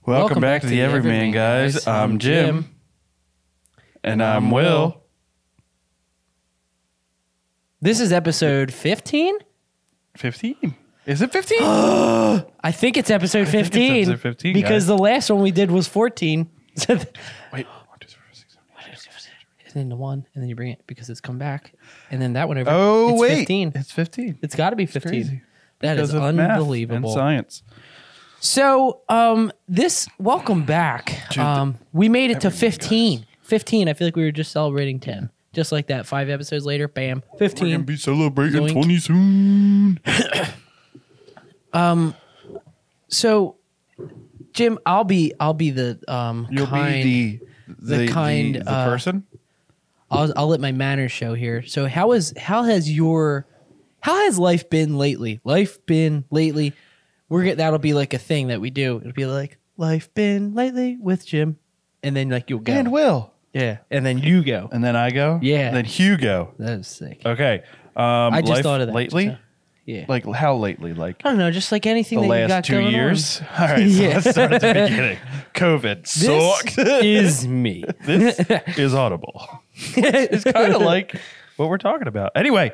Welcome back to the Everyman Guys. I'm Jim. And I'm Will. This is episode 15? 15? Is it 15? I think it's episode 15. I think it's episode 15, because guys. the last one we did was 14. Wait. 1, 2, 3, 4, 5, 6, 7, 8, 9, 10, 11, And then the one, and then you bring it because it's come back. And then that one over. Oh, it's wait. 15. It's 15. It's got to be 15. Crazy. That is Because of math unbelievable. and science. So, welcome back. We made it to 15. 15. I feel like we were just celebrating 10. Just like that. 5 episodes later, bam, 15. We're going to be celebrating Zoink. 20 soon. So, Jim, I'll be the You'll kind. be the kind, the person? I'll let my manners show here. So, how has life been lately? That'll be like a thing that we do. It'll be like life been lately with Jim, and then like you'll go And Will. yeah, and then you go. And then I go? Yeah. And then Hugo. That is sick. Okay. I just life thought of that. Lately? So, yeah. Like how lately? Like I don't know, just like anything the that you got last 2 going years? on. All right, so Yeah. let's start at the beginning. COVID sucks. This is me. This is audible. It's kind of like what we're talking about. Anyway,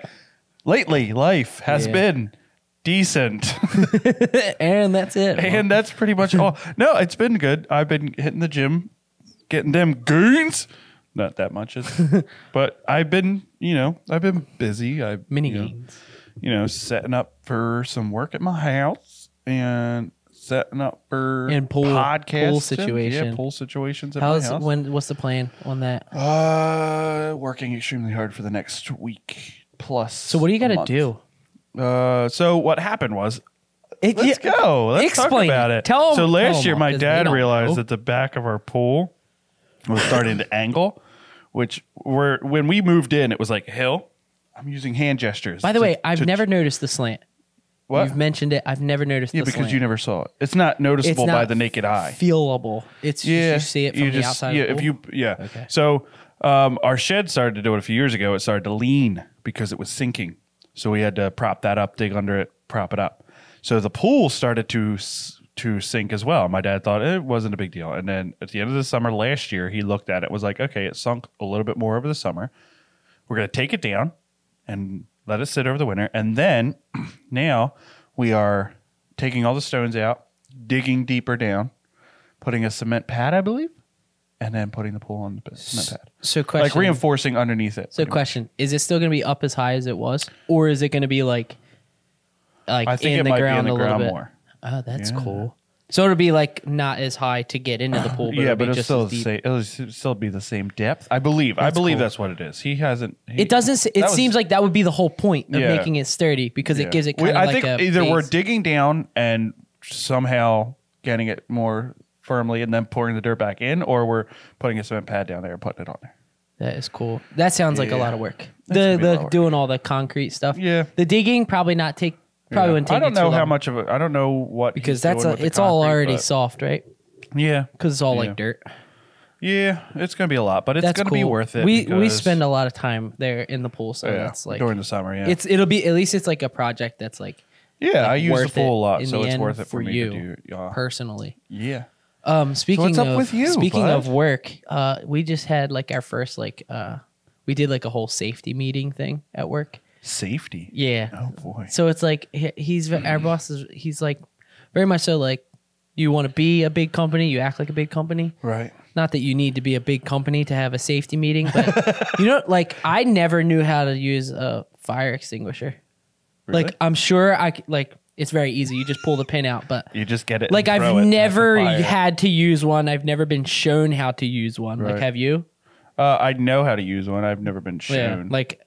lately life has been decent. And that's it. And that's pretty much all. No, it's been good. I've been hitting the gym, getting them gains. Not that much, but I've been busy. Mini gains. Setting up for some work at my house and setting up for And podcasts. pool situation. Yeah, pool situations at my house. What's the plan on that? Working extremely hard for the next week plus. So what do you got to do? So what happened was, let's go. Let's talk explain about it. it. Tell 'em- so last tell 'em year, all, my 'cause they dad don't realized know. that the back of our pool was starting to angle, which when we moved in, it was like a hill. I'm using hand gestures. By the way, I've never noticed the slant. What? You've mentioned it. I've never noticed the slant. because you never saw it. It's not noticeable by the naked eye. Feelable. It's you see it from the outside. Yeah, of the pool? Okay. So our shed started to do it a few years ago. It started to lean because it was sinking. So we had to prop that up, dig under it, prop it up. So the pool started to sink as well. My dad thought it wasn't a big deal. And then at the end of the summer last year, he looked at it, was like, okay, it sunk a little bit more over the summer. We're going to take it down and let it sit over the winter. And then now we are taking all the stones out, digging deeper down, putting a cement pad, I believe, and then putting the pool on the cement pad. So question. Like reinforcing underneath it. So question, is it still going to be up as high as it was? Or is it going to be like I think in it the might be ground in the a little ground bit? more. Oh, that's Yeah. cool. So it'll be like not as high to get into the pool, but Yeah, it'll but be it'll just still, as deep. it'll still be the same depth. I believe. That's cool. That's what it is. He hasn't. It doesn't. It seems like that would be the whole point of Yeah. making it sturdy because Yeah. it gives it kind of I like think a either we're base. digging down and somehow getting it more firmly and then pouring the dirt back in, or we're putting a cement pad down there and putting it on there. That is cool. That sounds like a lot of work. gonna be a lot of The work. doing all the concrete stuff. Yeah. The digging probably wouldn't take. I don't you too know how long much of it. I don't know what because he's doing with the it's all concrete, already but- soft, right? Yeah, Because it's all Yeah. like dirt. yeah, it's gonna be a lot, but it's That's gonna cool. be worth it. We because- spend a lot of time there in the pool, so that's like during the summer. Yeah, it'll be at least it's like a project that's like I use the worth pool a it lot, in so the it's end worth it for me you to do. Yeah, personally. yeah. Speaking what's up of with you, speaking bud? of work, we just had like our first we did like a whole safety meeting thing at work. Safety. Yeah. Oh boy. So it's like he's our boss he's like very much so like you want to be a big company, you act like a big company. Right. Not that you need to be a big company to have a safety meeting, but like I never knew how to use a fire extinguisher. Really? Like I'm sure it's very easy. You just pull the pin out, but You just get it. like and throw I've it at the never fire. had to use one. I've never been shown how to use one. Right. Like have you? I know how to use one. I've never been shown. Like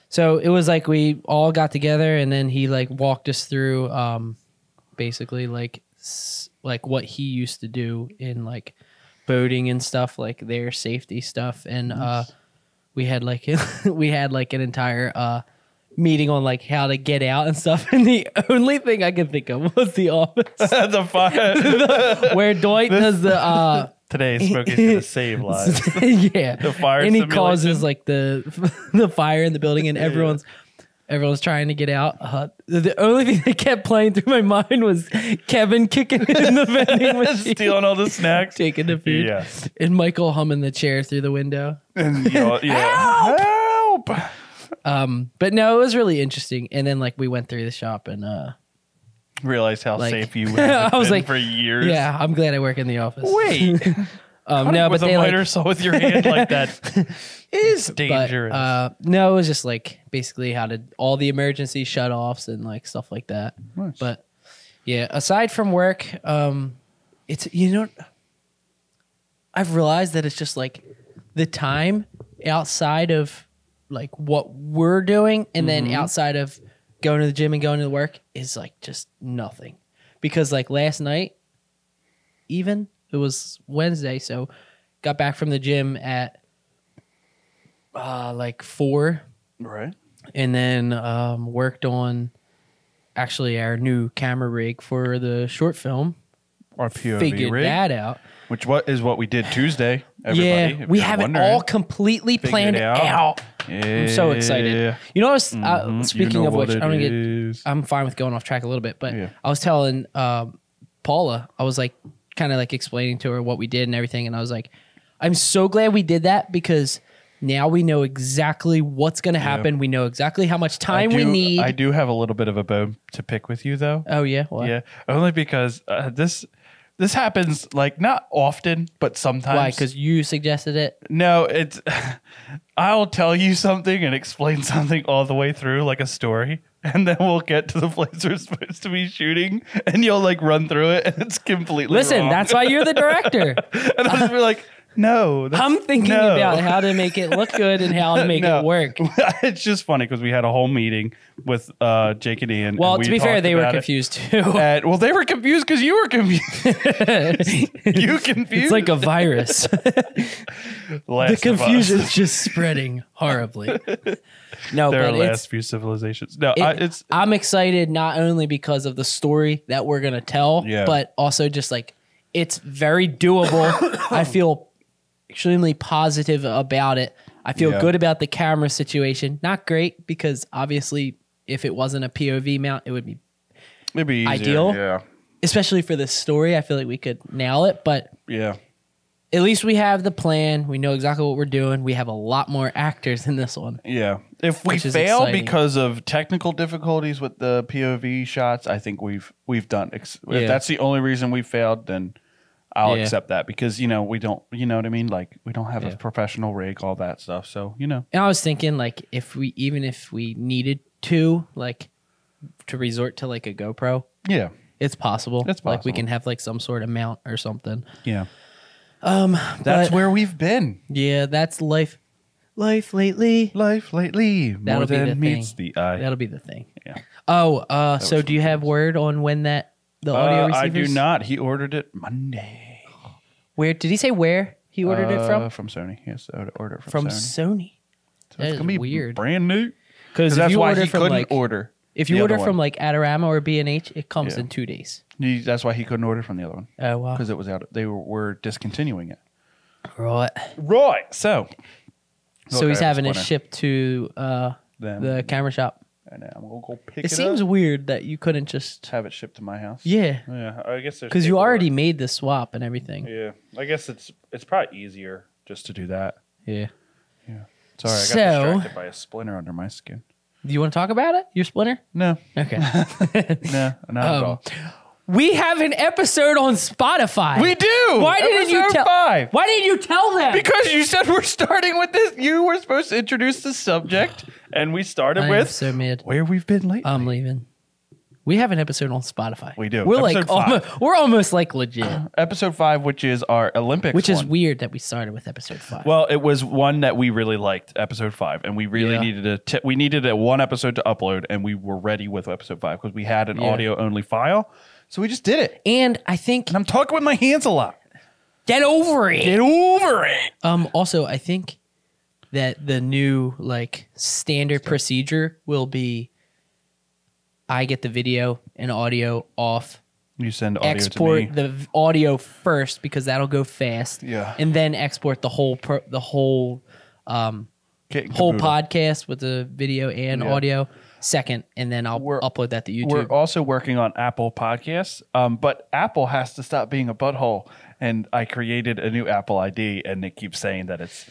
so it was like we all got together and then he like walked us through basically like what he used to do in like boating and stuff, like their safety stuff, and we had like an entire meeting on like how to get out and stuff, and the only thing I could think of was The Office. The fire. Where Dwight does the Today, Smokey's gonna save lives. yeah, The fire and he simulation. causes like the fire in the building, and everyone's Everyone's trying to get out. The only thing that kept playing through my mind was Kevin kicking in the vending machine, stealing all the snacks, taking the food. Yeah. And Michael humming the chair through the window. And help! But no, it was really interesting. And then like we went through the shop and realized how like, safe you have I was been like, for years. yeah, I'm glad I work in the office. Wait. No, but with they a like, miter saw with your hand like that is dangerous. But, no, it was just like basically how to all the emergency shutoffs and like stuff like that. Nice. But yeah, aside from work, it's I've realized that it's just like the time outside of like what we're doing and then outside of going to the gym and going to work is like just nothing. Because like last night, even it was Wednesday, so got back from the gym at like 4, Right. and then worked on actually our new camera rig for the short film. Our POV Figured rig, that out. which is what we did Tuesday. Everybody, Yeah, if we you're have it wondering. all completely planned out. I'm so excited. You know, I was, speaking You know of which, what I'm gonna it get. is. I'm fine with going off track a little bit, but Yeah. I was telling Paula, I was like, kind of like explaining to her what we did and everything, and I was like, I'm so glad we did that because now we know exactly what's going to happen. We know exactly how much time we need. I do have a little bit of a bone to pick with you, though. Oh yeah, what? Yeah, only because this happens like not often, but sometimes. Why? Because you suggested it. No, it's I'll tell you something and explain something all the way through like a story, and then we'll get to the place we're supposed to be shooting, and you'll like run through it, and it's completely Listen, wrong. that's why you're the director. And I'll just be like, no, I'm thinking no. about how to make it look good and how to make No. it work. It's just funny because we had a whole meeting with Jake and Ian. Well, and we to be fair, talked they were about it. confused too. Well, they were confused because you were confused. You confused? It's like a virus. Last The of Us. confusion's just spreading horribly. No, Their but last few civilizations. No, I'm excited not only because of the story that we're gonna tell, Yeah. but also just like it's very doable. I feel extremely positive about it. I feel Yeah. good about the camera situation. Not great because obviously if it wasn't a POV mount, it would be it'd be easier. ideal. Yeah, especially for this story. I feel like we could nail it, but yeah. at least we have the plan. We know exactly what we're doing. We have a lot more actors in this one. Yeah. If we Which is fail exciting. because of technical difficulties with the POV shots, I think we've done. If Yeah. that's the only reason we failed, then I'll Yeah. accept that because we don't. You know what I mean? Like we don't have Yeah. a professional rig, all that stuff. So And I was thinking like if we needed to like to resort to like a GoPro, yeah, it's possible. It's Like we possible. can have like some sort of mount or something. yeah. That's But- where we've been. Yeah, that's life. Life lately. Life lately That'll more be the than meets thing. the eye. That'll be the thing. Yeah. Oh, so do you have word on when the audio receivers? I do not. He ordered it Monday. Where did he say where he ordered it from? From Sony. Yes, I ordered it From Sony. Sony. So That it's is gonna be weird. brand new. Because if That's you why order he from couldn't like order. if you the order other from one. like Adorama or B&H, it comes Yeah. in 2 days. That's why he couldn't order from the other one Oh wow! because it was out. They were discontinuing it. Right. Right. So. So he's having it Splinter. shipped to Then the camera shop. and I'm gonna go pick It it seems up. weird that you couldn't just Have it shipped to my house. yeah, Yeah. I guess there's because you paperwork. already made the swap and everything. Yeah. I guess it's probably easier just to do that. Yeah. Yeah. Sorry, I got So- distracted by a splinter under my skin. Do you want to talk about it? Your splinter? No. Okay. No. Not at all. We have an episode on Spotify. We do. Why didn't you Episode tell? 5. Why didn't you tell them? Because you said we're starting with this. You were supposed to introduce the subject, and we started I am with so mad. where we've been lately. I'm leaving. We have an episode on Spotify. We do. We're like Episode 5. we're almost like legit. Episode 5, which is our Olympics Which is one. weird that we started with episode 5. Well, it was one that we really liked, episode 5, and we really Yeah. needed a one episode to upload, and we were ready with episode 5 because we had an Yeah. audio only file, so we just did it. And I think And I'm talking with my hands a lot. get over it. Get over it. Also, I think that the new like standard procedure will be I get the video and audio off, You send audio to export me. the audio first because that'll go fast. Yeah. And then export the whole Kit and whole caboodle. podcast with the video and Yeah. audio. second, and then I'll upload that to YouTube. We're also working on Apple Podcasts, but Apple has to stop being a butthole. And I created a new Apple ID, and it keeps saying that it's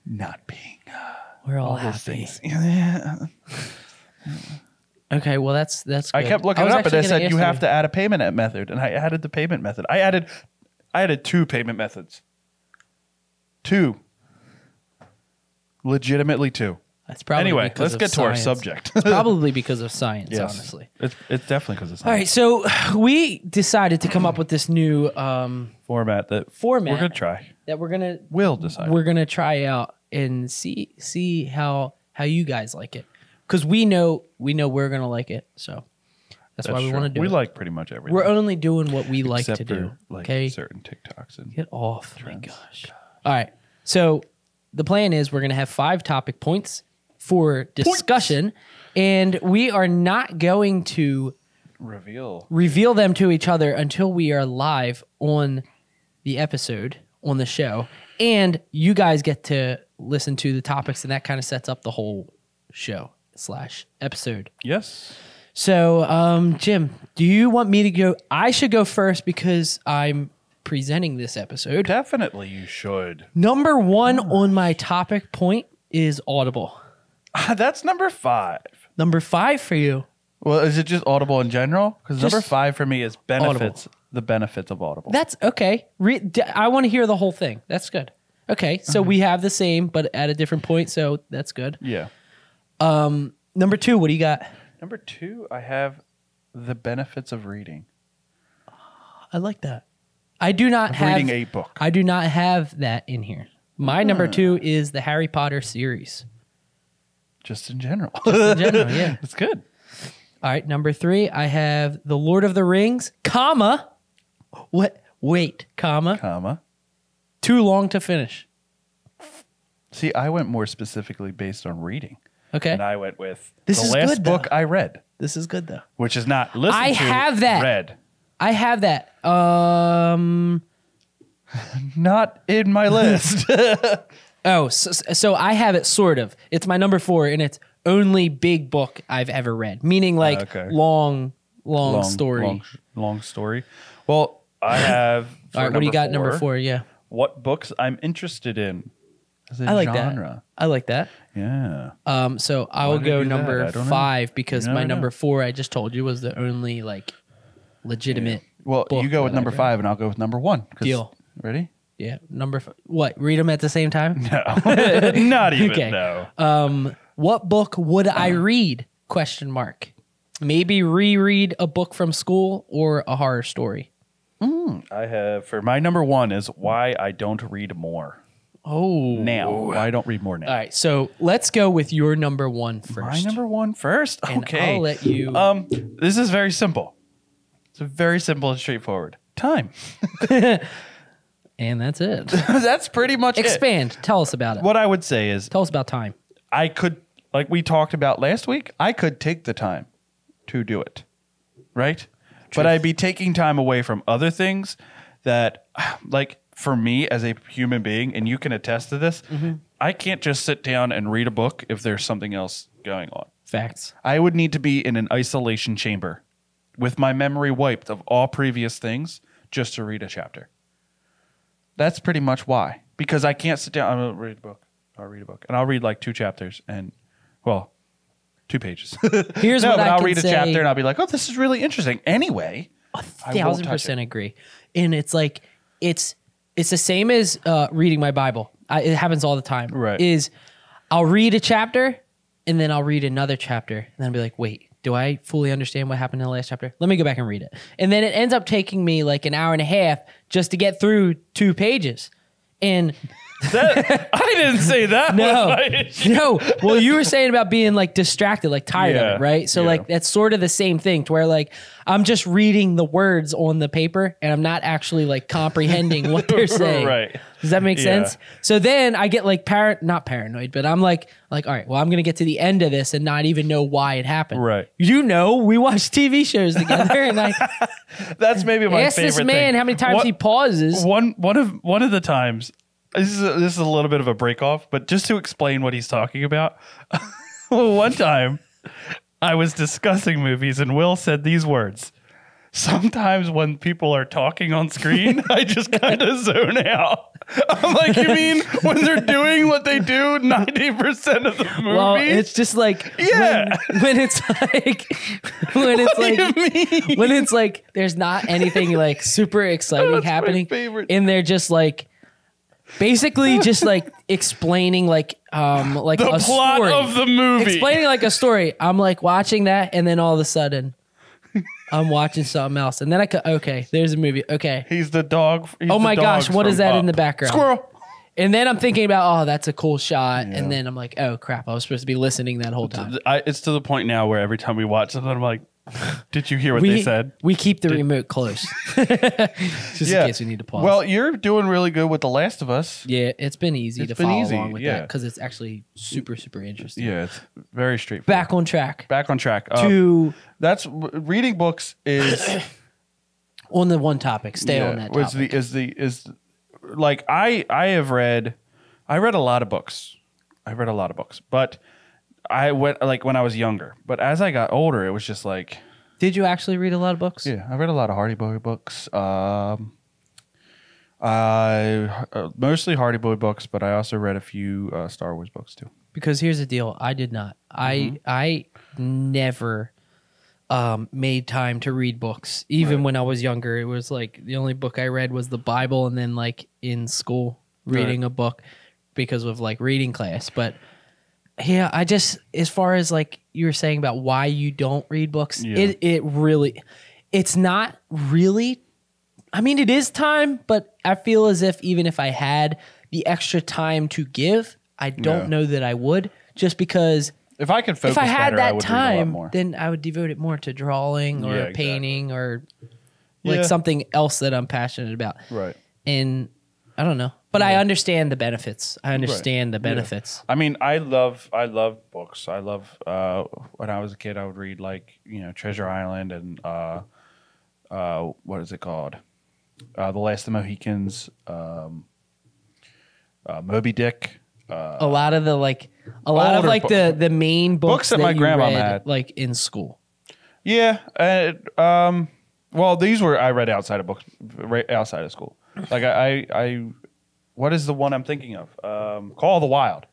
not being. We're all happy. Yeah. Okay, well that's good. I kept looking it up, and it said you have to add a payment method, and I added the payment method. I added 2 payment methods. 2. Legitimately 2. That's probably anyway. Let's get to our subject. It's probably because of science, honestly. It's definitely because of science. All right, so we decided to come up with this new format we're gonna try. That we'll decide. We're gonna try out and see how you guys like it, because we know we're gonna like it. So that's why we want to do it. We like pretty much everything. We're only doing what we like Except to do. For, like, okay, certain TikToks and get off. Trends. My gosh. All right, so the plan is we're gonna have 5 topic points for discussion, and we are not going to reveal them to each other until we are live on the episode, on the show, and you guys get to listen to the topics, and that kind of sets up the whole show / episode. Yes. So, Jim, do you want me to go? I should go first because I'm presenting this episode. Definitely you should. Number 1 on my topic point is Audible. That's number 5. Number 5 for you. Well, is it just Audible in general? Because number 5 for me is benefits. Audible. The benefits of Audible. That's okay. I want to hear the whole thing. That's good. Okay, so we have the same, but at a different point. So that's good. Yeah. Number 2, what do you got? Number 2, I have the benefits of reading. I like that. I do not have reading a book. I do not have that in here. My number 2 is the Harry Potter series. Just in general. Just in general, yeah. That's good. All right, number 3, I have The Lord of the Rings, comma. What? Wait, comma. Too long to finish. See, I went more specifically based on reading. Okay. And I went with the last book I read. This is good, though. Which is not listened to, I have that. read. I have that. Not in my list. Oh, so I have it sort of. It's my number 4, and it's only big book I've ever read. Meaning like long story. Long story. Well, I have. All right, what do you got? Number 4, yeah. What books I'm interested in as a I like genre. that. I like that. Yeah. So I'll go number 5 because my know. number 4 I just told you was the only like legitimate. Well, you go with number 5, and I'll go with number 1. Deal. Ready? Yeah, what? Read them at the same time? No, not even. Okay. No. What book would I read? Question mark. Maybe reread a book from school or a horror story. I have for my number 1 is why I don't read more. Oh, Now, why I don't read more now. All right, so let's go with your number 1 first. My number 1 first. And okay, I'll let you. This is very simple. It's very simple and straightforward. Time. And that's it. That's pretty much Expand. Tell us about it. What I would say is Tell us about time. I could, like we talked about last week, I could take the time to do it, right? But I'd be taking time away from other things that, like for me as a human being, and you can attest to this, I can't just sit down and read a book if there's something else going on. Facts. I would need to be in an isolation chamber with my memory wiped of all previous things just to read a chapter. That's pretty much why. Because I can't sit down. I'll read a book. And I'll read like 2 chapters and, well, 2 pages. Here's what I'll can read a say. chapter and I'll be like, oh, this is really interesting. Anyway, 1,000% agree. And it's like, it's the same as reading my Bible. It happens all the time. Right. I'll read a chapter and then I'll read another chapter and then I'll be like, wait, do I fully understand what happened in the last chapter? Let me go back and read it. And then it ends up taking me like an hour and a half just to get through 2 pages. And I didn't say that. No. Well, you were saying about being like distracted, like tired of it, right? So like that's sort of the same thing to where like I'm just reading the words on the paper and I'm not actually like comprehending what they're saying. Right. Does that make sense? So then I get like not paranoid, but I'm like, all right, well, I'm going to get to the end of this and not even know why it happened. Right. You know, we watch TV shows together and I that's maybe my ask favorite this man thing. how many times he pauses. One of the times, this is a little bit of a break off, but just to explain what he's talking about. One time I was discussing movies and Will said these words. Sometimes when people are talking on screen, I just kind of zone out. I'm like, you mean when they're doing what they do 90% of the movie? Well, it's just like when it's like when it's What like do you mean? when it's like there's not anything like super exciting That's my happening, favorite. and they're just like basically just like explaining like The a plot story. of the movie. Explaining like a story. I'm like watching that, and then all of a sudden, I'm watching something else, and then okay, there's a movie. Okay, He's the dog. oh my gosh, what is that in the Up. background? Squirrel. And then I'm thinking about, oh, that's a cool shot, and then I'm like, oh crap, I was supposed to be listening that whole time. It's to the point now where every time we watch something, I'm like, did you hear what they said? We keep the remote close, just in case we need to pause. Well, you're doing really good with The Last of Us. yeah, it's been easy to been follow easy, along with yeah. that because it's actually super interesting. Yeah, it's very straightforward. Back on track Back on track. to That's reading books is on the one topic. Stay on that topic. Is like I read a lot of books. But I went like when I was younger. But as I got older, it was just like, Did you actually read a lot of books? yeah, I read a lot of Hardy Boy books. I mostly Hardy Boy books, but I also read a few Star Wars books too. Because here's the deal, I did not. I never made time to read books. Even when I was younger, it was like the only book I read was the Bible, and then like in school reading a book because of like reading class. But yeah, I just, as far as like you were saying about why you don't read books, it really, it's not really, I mean, it is time, but I feel as if even if I had the extra time to give, I don't know that I would, just because If I could focus if I had better, I that would read a lot time, more. then I would devote it more to drawing or Yeah, exactly. painting or like Yeah. something else that I'm passionate about. Right. And I don't know, but I understand the benefits. I understand the benefits. I mean, I love books. I love when I was a kid, I would read like Treasure Island and what is it called? The Last of the Mohicans, Moby Dick. A lot of the like the main books that that my you grandma read, had. like in school. Yeah. Well, these were I read outside of books, right outside of school. Like I what is the one I'm thinking of? Call of the Wild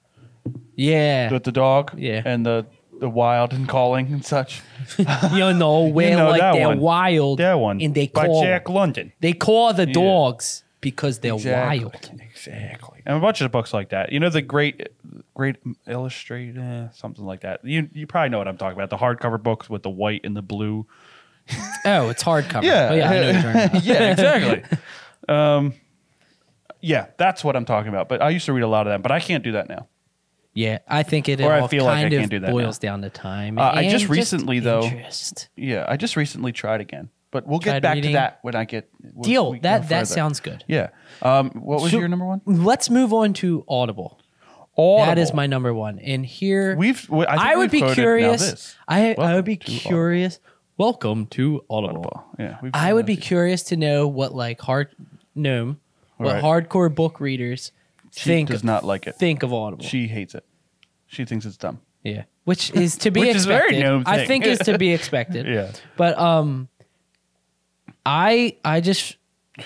Yeah. with the dog. Yeah. And the wild and calling and such. where like that they're one. wild That one. and they by call Jack London. they call the dogs because they're wild. Exactly. And a bunch of books like that. The great illustrated something like that. You probably know what I'm talking about. The hardcover books with the white and the blue. Oh, it's hardcover. Yeah. Oh, yeah, I know what you're talking about. Yeah, exactly. Yeah, that's what I'm talking about. But I used to read a lot of them, but I can't do that now. Yeah, I think it Or I all feel like I kind can't of do that boils down to time. I and just recently, though- interest. Yeah, I just recently tried again. But we'll Tried get back reading? to that when I get Deal. we go That further. sounds good. Yeah. What was So- your number one? Let's move on to Audible. That is my number one. And here I would be curious. I would be curious. Welcome to Audible. Yeah, I would be curious to know what like Right. hardcore book readers She does not like it. think of Audible. She hates it. She thinks it's dumb. Yeah, which is to be Which is a very expected. gnome I thing. think is to be expected. Yeah. But I just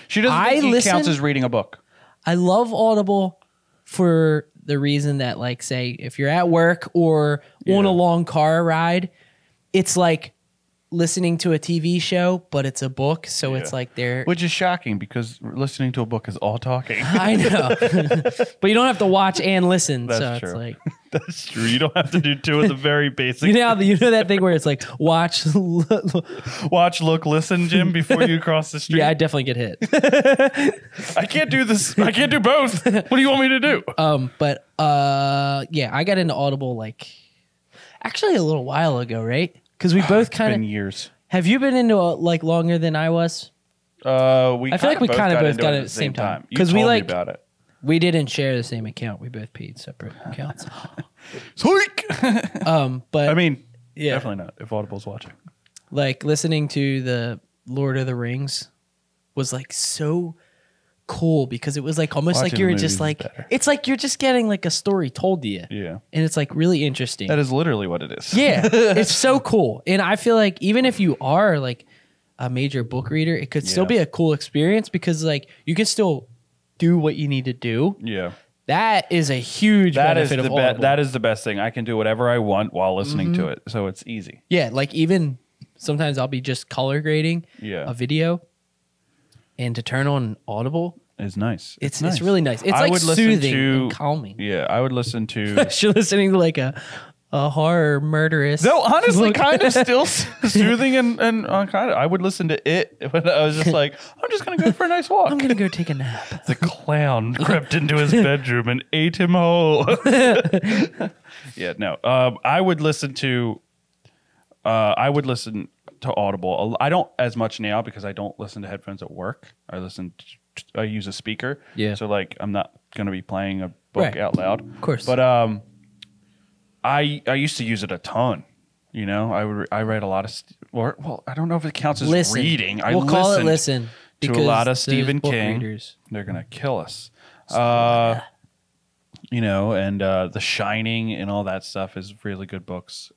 She doesn't I think it counts listen- as reading a book. I love Audible for the reason that, like, say, if you're at work or on a long car ride, it's like listening to a TV show, but it's a book. So it's like they're. Which is shocking because listening to a book is all talking. I know. But you don't have to watch and listen. That's so true. it's like. That's true. You don't have to do two of the very basic. You know that thing where it's like watch. Watch, look, listen, Jim, before you cross the street. Yeah, I definitely get hit. I can't do this. I can't do both. What do you want me to do? But yeah, I got into Audible like actually a little while ago, right? Because we both kind Been of. years. Have you been into like longer than I was? I feel like we kind of both into got it it at the same time. Because 'Cause we, we like- about it. We didn't share the same account. We both paid separate accounts. Sweet. But I mean, yeah, definitely not. If Audible's watching. like listening to the Lord of the Rings was like so cool because it was like almost Watching like you were the just movies is like better. it's like you're just getting like a story told to you. Yeah. And it's like really interesting. That is literally what it is. Yeah, it's so cool. And I feel like even if you are like a major book reader, it could still Yeah. be a cool experience because like you can still do what you need to do. Yeah. That is a huge benefit of Audible. That is the best thing. I can do whatever I want while listening to it. So it's easy. Yeah, like even sometimes I'll be just color grading Yeah. a video and to turn on Audible, It's nice. it's nice. really nice. It's I like would listen soothing to- and calming. Yeah, I would listen to. You're listening to like a horror murderous. No, honestly, look. kind of still soothing and kind of. I would listen to it when I was just like, I'm just gonna go for a nice walk. I'm gonna go take a nap. The clown crept into his bedroom and ate him whole. Yeah, no. I would listen to Audible. I don't as much now because I don't listen to headphones at work. I use a speaker. Yeah. So like I'm not gonna be playing a book Right. out loud. Of course. But I used to use it a ton. You know, I read a lot of well, I don't know if it counts as Listen. reading. We'll call it listened listen. to a because lot of those Stephen book King. readers- They're gonna kill us. You know, and The Shining and all that stuff is really good books.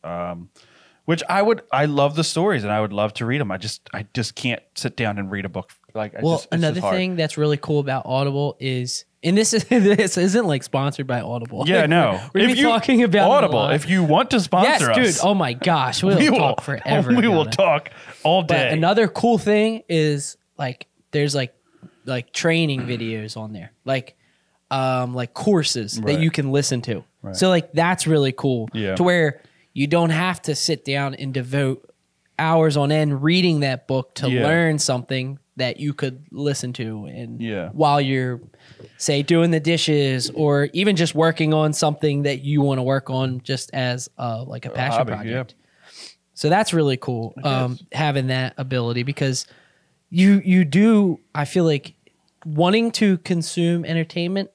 Which I love the stories and I would love to read them. I just can't sit down and read a book. It's another hard. thing that's really cool about Audible is, and this isn't like sponsored by Audible. Yeah, Like, no. We're gonna be talking about it a Audible. lot. If you want to sponsor yes, us, dude. Oh my gosh, we'll talk forever. We will about it. talk all But day. another cool thing is like there's like training videos on there, like courses Right. that you can listen to. So like that's really cool. Yeah. To where you don't have to sit down and devote hours on end reading that book to Yeah. learn something that you could listen to and Yeah. while you're say doing the dishes or even just working on something that you want to work on just as like a passion hobby, project. So that's really cool is. having that ability because you do, I feel like wanting to consume entertainment,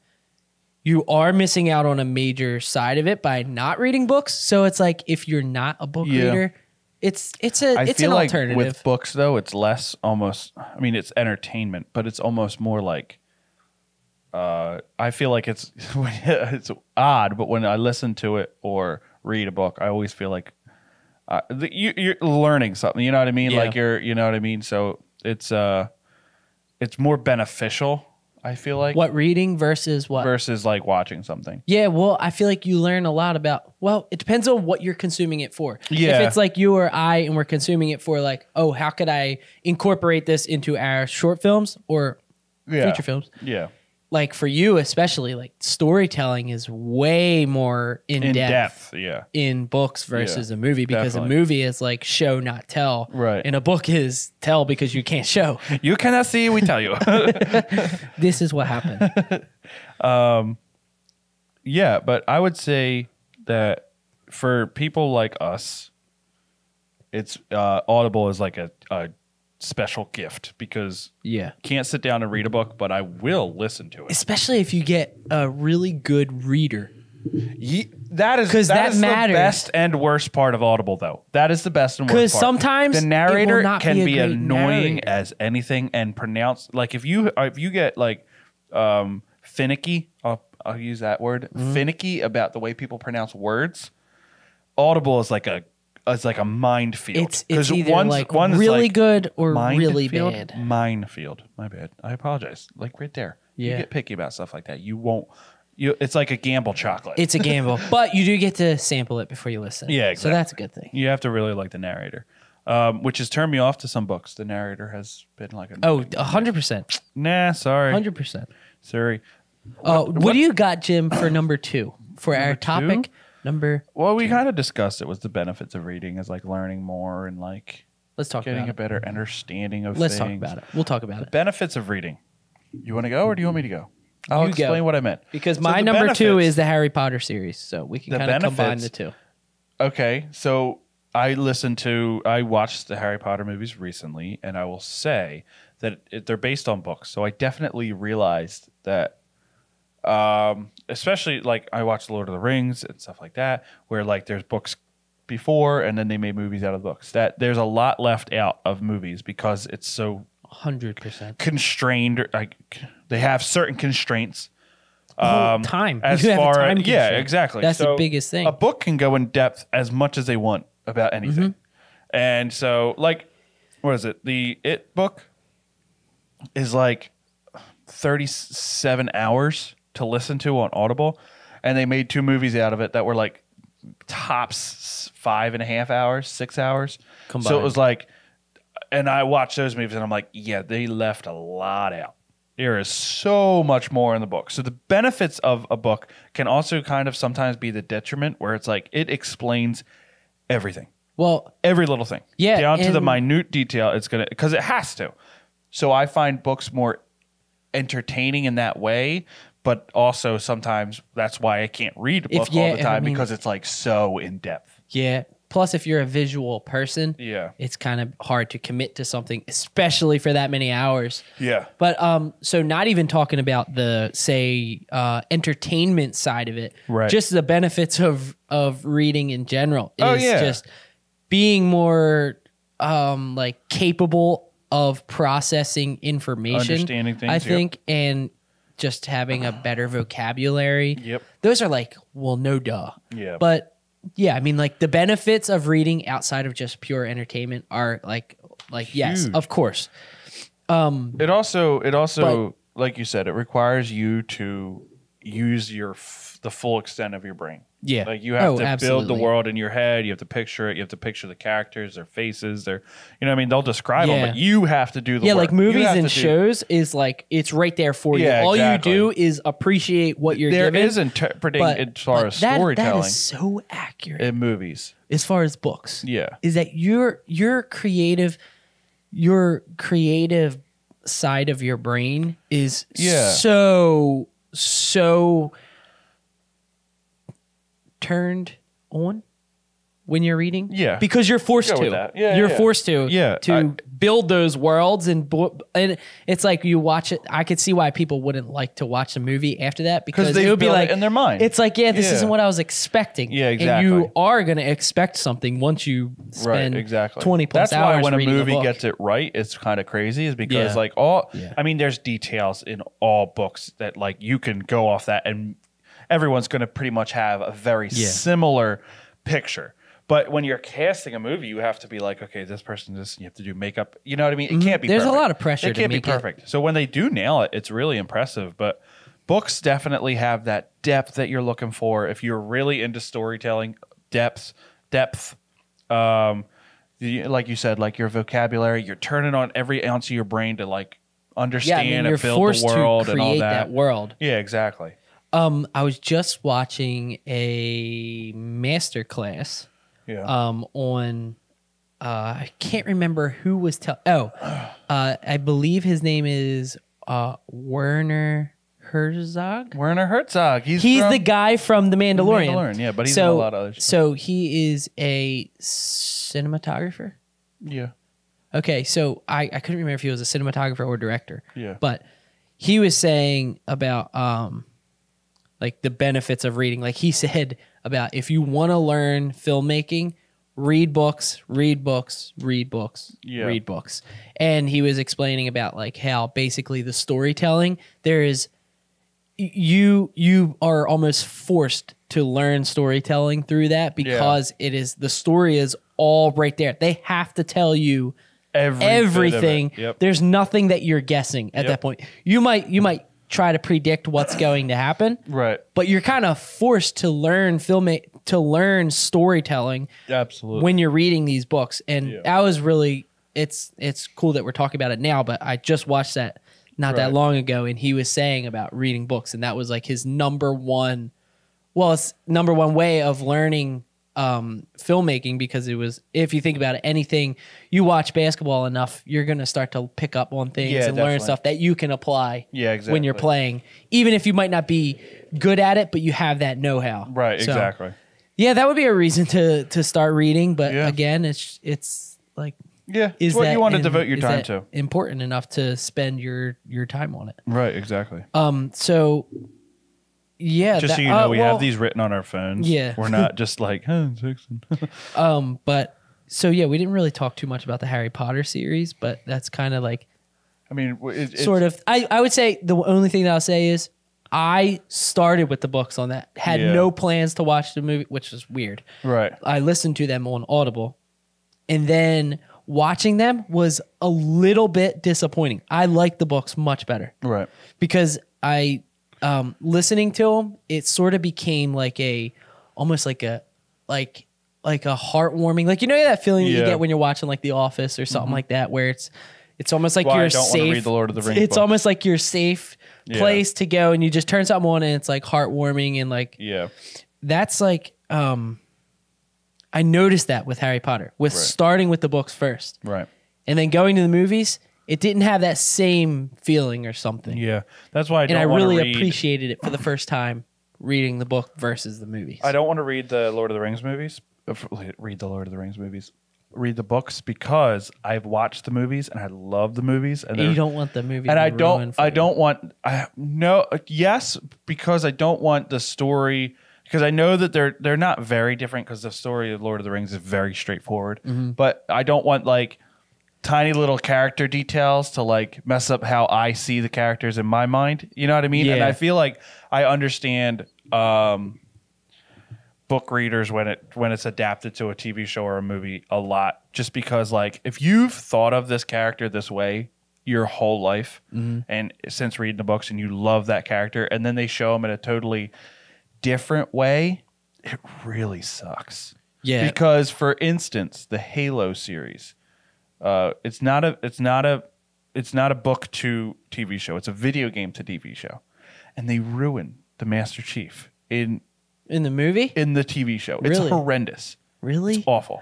you are missing out on a major side of it by not reading books. So it's like if you're not a book Yeah. reader, it's I feel an like alternative. with books though, it's less almost. I mean, it's entertainment, but it's almost more like. I feel like it's odd, but when I listen to it or read a book, I always feel like you're learning something. You know what I mean? Yeah. Like you know what I mean. So it's more beneficial. I feel like What reading versus what? versus like watching something. Yeah, well, I feel like you learn a lot about, well, it depends on what you're consuming it for. Yeah. If it's like you or I and we're consuming it for like, oh, how could I incorporate this into our short films or feature films? Yeah. Like for you especially, like storytelling is way more in depth Yeah. in books versus Yeah, a movie because definitely. a movie is like show, not tell. Right. And a book is tell because you can't show. You cannot see, we tell you. This is what happened. Yeah, but I would say that for people like us, it's Audible is like a special gift because Yeah. can't sit down and read a book, but I will listen to it. Especially if you get a really good reader. That is 'Cause that is matters. the best and worst part of Audible, though. That is the best and worst part. 'Cause sometimes the it will narrator not can be a be great annoying narrator. as anything and pronounce like if you get like finicky, I'll use that word, Mm-hmm. finicky about the way people pronounce words. Audible is like a minefield. It's either like really good or really minefield? bad. Minefield. My bad. I apologize. Like right there. You Yeah. get picky about stuff like that. You won't. It's like a gamble chocolate. It's a gamble, but you do get to sample it before you listen. Yeah, So exactly. that's a good thing. You have to really like the narrator, which has turned me off to some books. The narrator has been like, Oh, 100%. nah, sorry, 100%. sorry. What do you got, Jim, for number 2? For our Number topic, two? number... Well, we kind of discussed it was the benefits of reading is like learning more and like Let's talk getting about a it. better understanding of Let's things. talk about it. We'll talk about it. Benefits of reading. You want to go or do you want me to go? I'll You explain go. what I meant. Because So my the number 2 benefits- is the Harry Potter series, so we can The kind of combine benefits- the two. Okay, so I watched the Harry Potter movies recently, and I will say that they're based on books. So I definitely realized that, especially like I watched Lord of the Rings and stuff like that, where like there's books before and then they made movies out of the books. That there's a lot left out of movies because it's so 100%. constrained. Like they have certain constraints. Time. As You have a far time yeah, constraint. exactly. That's So the biggest thing. A book can go in depth as much as they want about anything. And so, like, what is it? The It book is like 37 hours to listen to on Audible, and they made 2 movies out of it that were like tops 5.5 hours, 6 hours. Combined. So it was like, and I watched those movies, and I'm like, yeah, they left a lot out. There is so much more in the book. So the benefits of a book can also kind of sometimes be the detriment, where it's like it explains everything. Well, Every little thing. Yeah, Down to the and- minute detail, it's going to, because it has to. So I find books more entertaining in that way, but also sometimes that's why I can't read a book all the time, because it's like so in depth. yeah. Plus, if you're a visual person, Yeah. it's kind of hard to commit to something, especially for that many hours. Yeah. But so not even talking about the say entertainment side of it, Right. just the benefits of reading in general is Oh, yeah. just being more like capable of processing information, Understanding things, I yep. think, and just having a better vocabulary. Yep. Those are like, well, no duh. Yeah. But yeah, I mean, like the benefits of reading outside of just pure entertainment are like yes, Huge. of course. It also, like you said, it requires you to use the full extent of your brain. Yeah. Like you have to build absolutely. the world in your head. You have to picture it. You have to picture the characters, their faces, their, you know what I mean? They'll describe them, Yeah. but you have to do the Yeah, work. like You movies have and to do- shows is like it's right there for you. Yeah, All exactly. you do is appreciate what you're There given. is interpreting as far as that storytelling that is so accurate in movies. as far as books. Yeah. Is that your creative side of your brain is Yeah. so turned on when you're reading. Yeah. Because you're forced Go with to. that. Yeah, you're yeah. forced to. Yeah, build those worlds and it's like you watch it. I could see why people wouldn't like to watch the movie after that, because they've it would be built it like in their mind. It's like, yeah, this Yeah. isn't what I was expecting. Yeah, And exactly. you are going to expect something once you spend 20 plus That's hours why when a reading movie book. gets it right, it's kind of crazy, is because Yeah. I mean, there's details in all books that like you can go off that, and everyone's going to pretty much have a very similar picture. But when you're casting a movie, you have to be like, okay, this person, you have to do makeup. You know what I mean? It can't be There's a perfect. lot of pressure It to can't be make it- perfect. So when they do nail it, it's really impressive. But books definitely have that depth that you're looking for. If you're really into storytelling, depth, like you said, like your vocabulary, you're turning on every ounce of your brain to like understand you're and build forced the world to and all create that. world. Yeah, exactly. I was just watching a master class Yeah. on I can't remember who was I believe his name is Werner Herzog. Werner Herzog. He's He's from the guy from The Mandalorian. Mandalorian, yeah, but he's in a lot of other stuff. So he is a cinematographer. Yeah. Okay, so I couldn't remember if he was a cinematographer or director. Yeah. But he was saying about like the benefits of reading. Like he said about if you want to learn filmmaking, read books, read books, read books, Yeah. read books. And he was explaining about like how basically the storytelling, there is you are almost forced to learn storytelling through that, because it is the story is all right there. They have to tell you everything. Yep. There's nothing that you're guessing at that point. You might try to predict what's going to happen, Right. but you're kind of forced to learn learn storytelling Absolutely. when you're reading these books. And Yeah. that was really it's cool that we're talking about it now, but I just watched that not that Right. long ago, and he was saying about reading books, and that was like his number one way of learning filmmaking, because it was, if you think about it, anything you watch basketball enough, you're going to start to pick up on things Yeah, and learn definitely. stuff that you can apply Yeah, when you're exactly. playing, even if you might not be good at it, but you have that know-how. Right, So, exactly. yeah, that would be a reason to start reading, but Yeah. again, it's like, Yeah. is It's what that you want to in- devote your is time that to. important enough to spend your time on it? Right, exactly. So yeah, Just so that- you know, we well, have these written on our phones. Yeah. We're not just like, Dixon. But so yeah, we didn't really talk too much about the Harry Potter series, but that's kind of like I mean, sort of. I would say the only thing that I'll say is I started with the books on that. Had no plans to watch the movie, which is weird. Right. I listened to them on Audible, and then watching them was a little bit disappointing. I liked the books much better. Right. Because I listening to them, it sort of became like almost like a heartwarming, like, you know, that feeling that you get when you're watching like The Office or something like that, where it's almost like you're safe. I don't want to read the Lord of the Rings books. Almost like your safe place to go, and you just turn something on and it's like heartwarming, and like that's like I noticed that with Harry Potter, with starting with the books first, right, and then going to the movies. It didn't have that same feeling or something. Yeah, that's why I really appreciated it for the first time reading the book versus the movies. I don't want to read the Lord of the Rings movies. Read the books because I've watched the movies and I love the movies. And you don't want the movie, and I don't want. Because I don't want the story. Because I know that they're not very different. Because the story of Lord of the Rings is very straightforward. But I don't want like tiny little character details to like mess up how I see the characters in my mind. You know what I mean? Yeah. And I feel like I understand book readers when it's adapted to a TV show or a movie a lot, just because like if you've thought of this character this way your whole life and since reading the books and you love that character and then they show them in a totally different way, it really sucks. Yeah. Because for instance, the Halo series, it's not a book to TV show. It's a video game to TV show, and they ruin the Master Chief in the movie, in the TV show. Really? It's horrendous. Really, it's awful,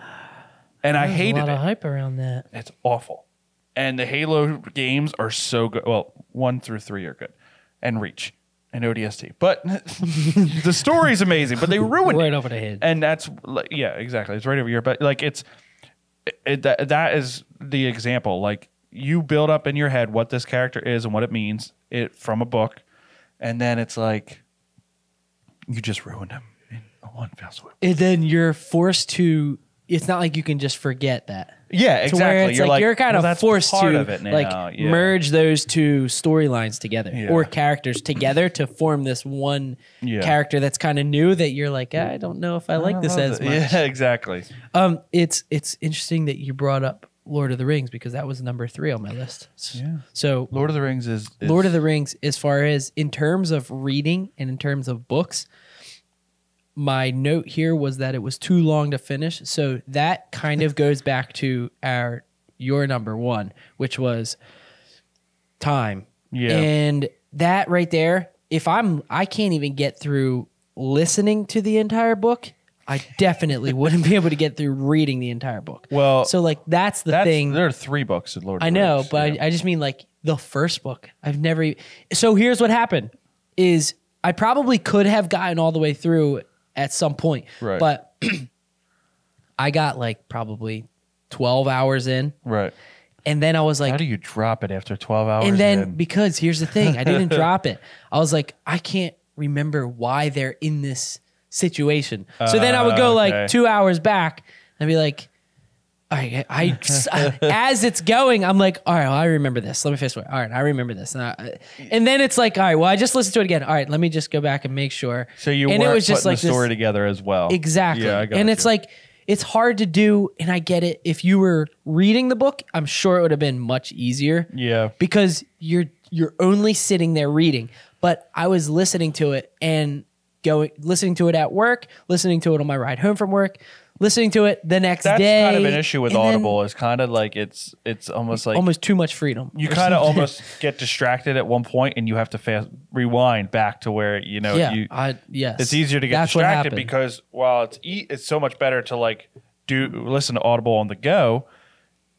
and I hated it. A lot of hype around that. It's awful, and the Halo games are so good. Well, 1 through 3 are good, and Reach and ODST, but the story's amazing. But they ruined it right over the head, and that's exactly. It's right over here, but like that is the example. Like you build up in your head what this character is and what it means from a book, and then it's like you just ruined him in one fell swoop. And then you're forced to. It's not like you can just forget that. Yeah, exactly. Where it's you're kind of forced to merge those two storylines together or characters together to form this one character that's kind of new that you're like, I don't know if I like this as much. Yeah, exactly. It's interesting that you brought up Lord of the Rings because that was number 3 on my list. Yeah. So Lord of the Rings is Lord of the Rings as far as in terms of reading and in terms of books. My note here was that it was too long to finish. So that kind of goes back to your number 1, which was time. Yeah. And that right there, I can't even get through listening to the entire book, I definitely wouldn't be able to get through reading the entire book. Well, so like that's the thing. There are 3 books in Lord of the Rings. I know, Rings, but I just mean like the first book. I've never. So here's what happened: is I probably could have gotten all the way through at some point, right? But I got like probably 12 hours in, right? And then I was like, how do you drop it after 12 hours? And then because here's the thing, I didn't drop it. I was like, I can't remember why they're in this situation. So then I would go like 2 hours back and be like, all right, as it's going, I'm like, all right, well, I remember this. Let me fast forward. All right, I remember this. And then it's like, all right, well, I just listened to it again. All right, let me just go back and make sure. So you weren't putting the story together as well. Exactly. Yeah, I got and it's like, it's hard to do, and I get it. If you were reading the book, I'm sure it would have been much easier. Yeah. Because you're only sitting there reading. But I was listening to it and listening to it at work, listening to it on my ride home from work, listening to it the next day. That's kind of an issue with Audible. It's kind of like it's almost like almost too much freedom. You kind of almost get distracted at one point, and you have to rewind back to where yes, it's easier to get distracted because while it's so much better to like listen to Audible on the go.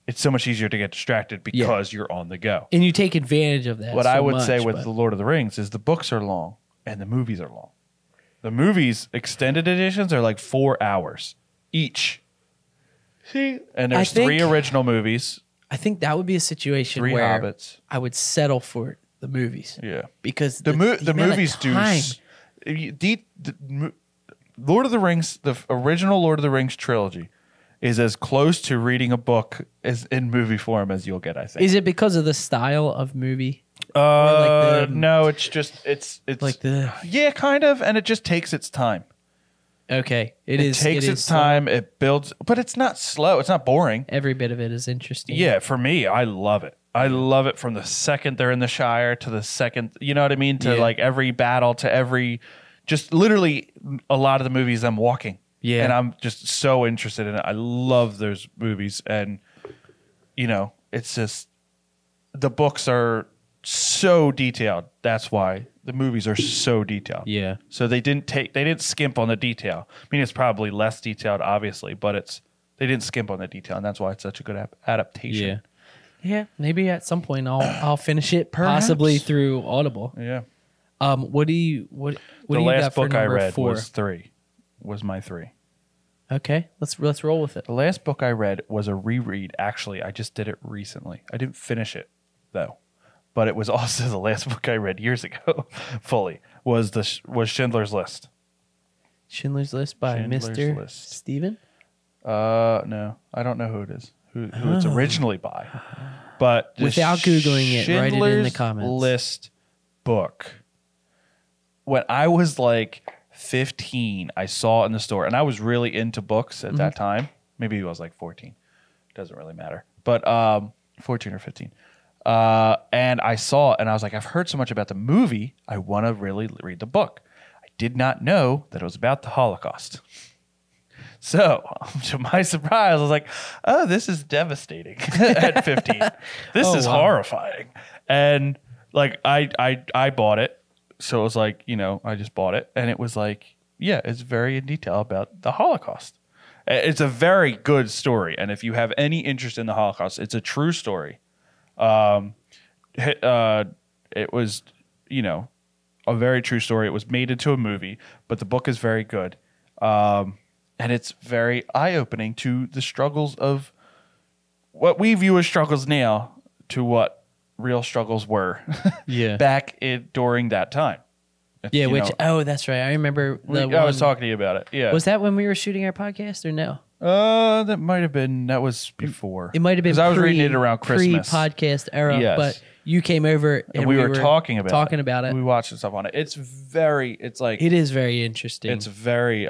It's so much easier to get distracted because you're on the go, and you take advantage of that. What I would say with the Lord of the Rings is the books are long and the movies are long. The movies extended editions are like 4 hours each. See, and there's 3 original movies. I think that would be a situation 3 where Hobbits. I would settle for the movies. Yeah, because the movies do. Lord of the Rings, the original Lord of the Rings trilogy, is as close to reading a book as in movie form as you'll get, I think. Is it because of the style of movie? Like no, it's just it's like the yeah, kind of, and it just takes its time. Okay, it takes its time. It builds, but it's not slow. It's not boring. Every bit of it is interesting. Yeah, for me, I love it. I love it from the second they're in the Shire to the second, you know what I mean? To like every battle, to every, just literally a lot of the movies I'm walking. Yeah. And I'm just so interested in it. I love those movies. And, you know, it's just, the books are so detailed. That's why the movies are so detailed. Yeah. So they didn't skimp on the detail. I mean, it's probably less detailed, obviously, but they didn't skimp on the detail, and that's why it's such a good adaptation. Yeah. Yeah. Maybe at some point I'll finish it, Perhaps. possibly through Audible. Yeah. What do you The got last for book I number read 4? was my 3. Okay, let's roll with it. The last book I read was a reread. Actually, I just did it recently. I didn't finish it though, but it was also the last book I read years ago. Fully was Schindler's List. Schindler's List by Schindler's Mr. List. Steven? No, I don't know who it is. Who it's originally by, but the Without Googling it, write it in the Schindler's comments. List book. When I was like 15, I saw it in the store, and I was really into books at that time. Maybe I was like 14. Doesn't really matter. But 14 or 15. And I saw it, and I was like, I've heard so much about the movie. I want to really read the book. I did not know that it was about the Holocaust. So, to my surprise, I was like, oh, this is devastating at 15. This is horrifying. And like I bought it. So it was like, you know, I just bought it. And it was like, yeah, it's very in detail about the Holocaust. It's a very good story. And if you have any interest in the Holocaust, it's a true story. It was, you know, a very true story. It was made into a movie, but the book is very good. And it's very eye-opening to the struggles of what we view as struggles now to what real struggles were back during that time. Yeah, You which, know, that's right. I remember I was talking to you about it. Yeah. Was that when we were shooting our podcast or no? That might have been, that was before. It might have been because I was reading it around Christmas. Pre-podcast era, Yes. but you came over and we were talking about it. We watched stuff on it. It's like, it is very interesting. it's very,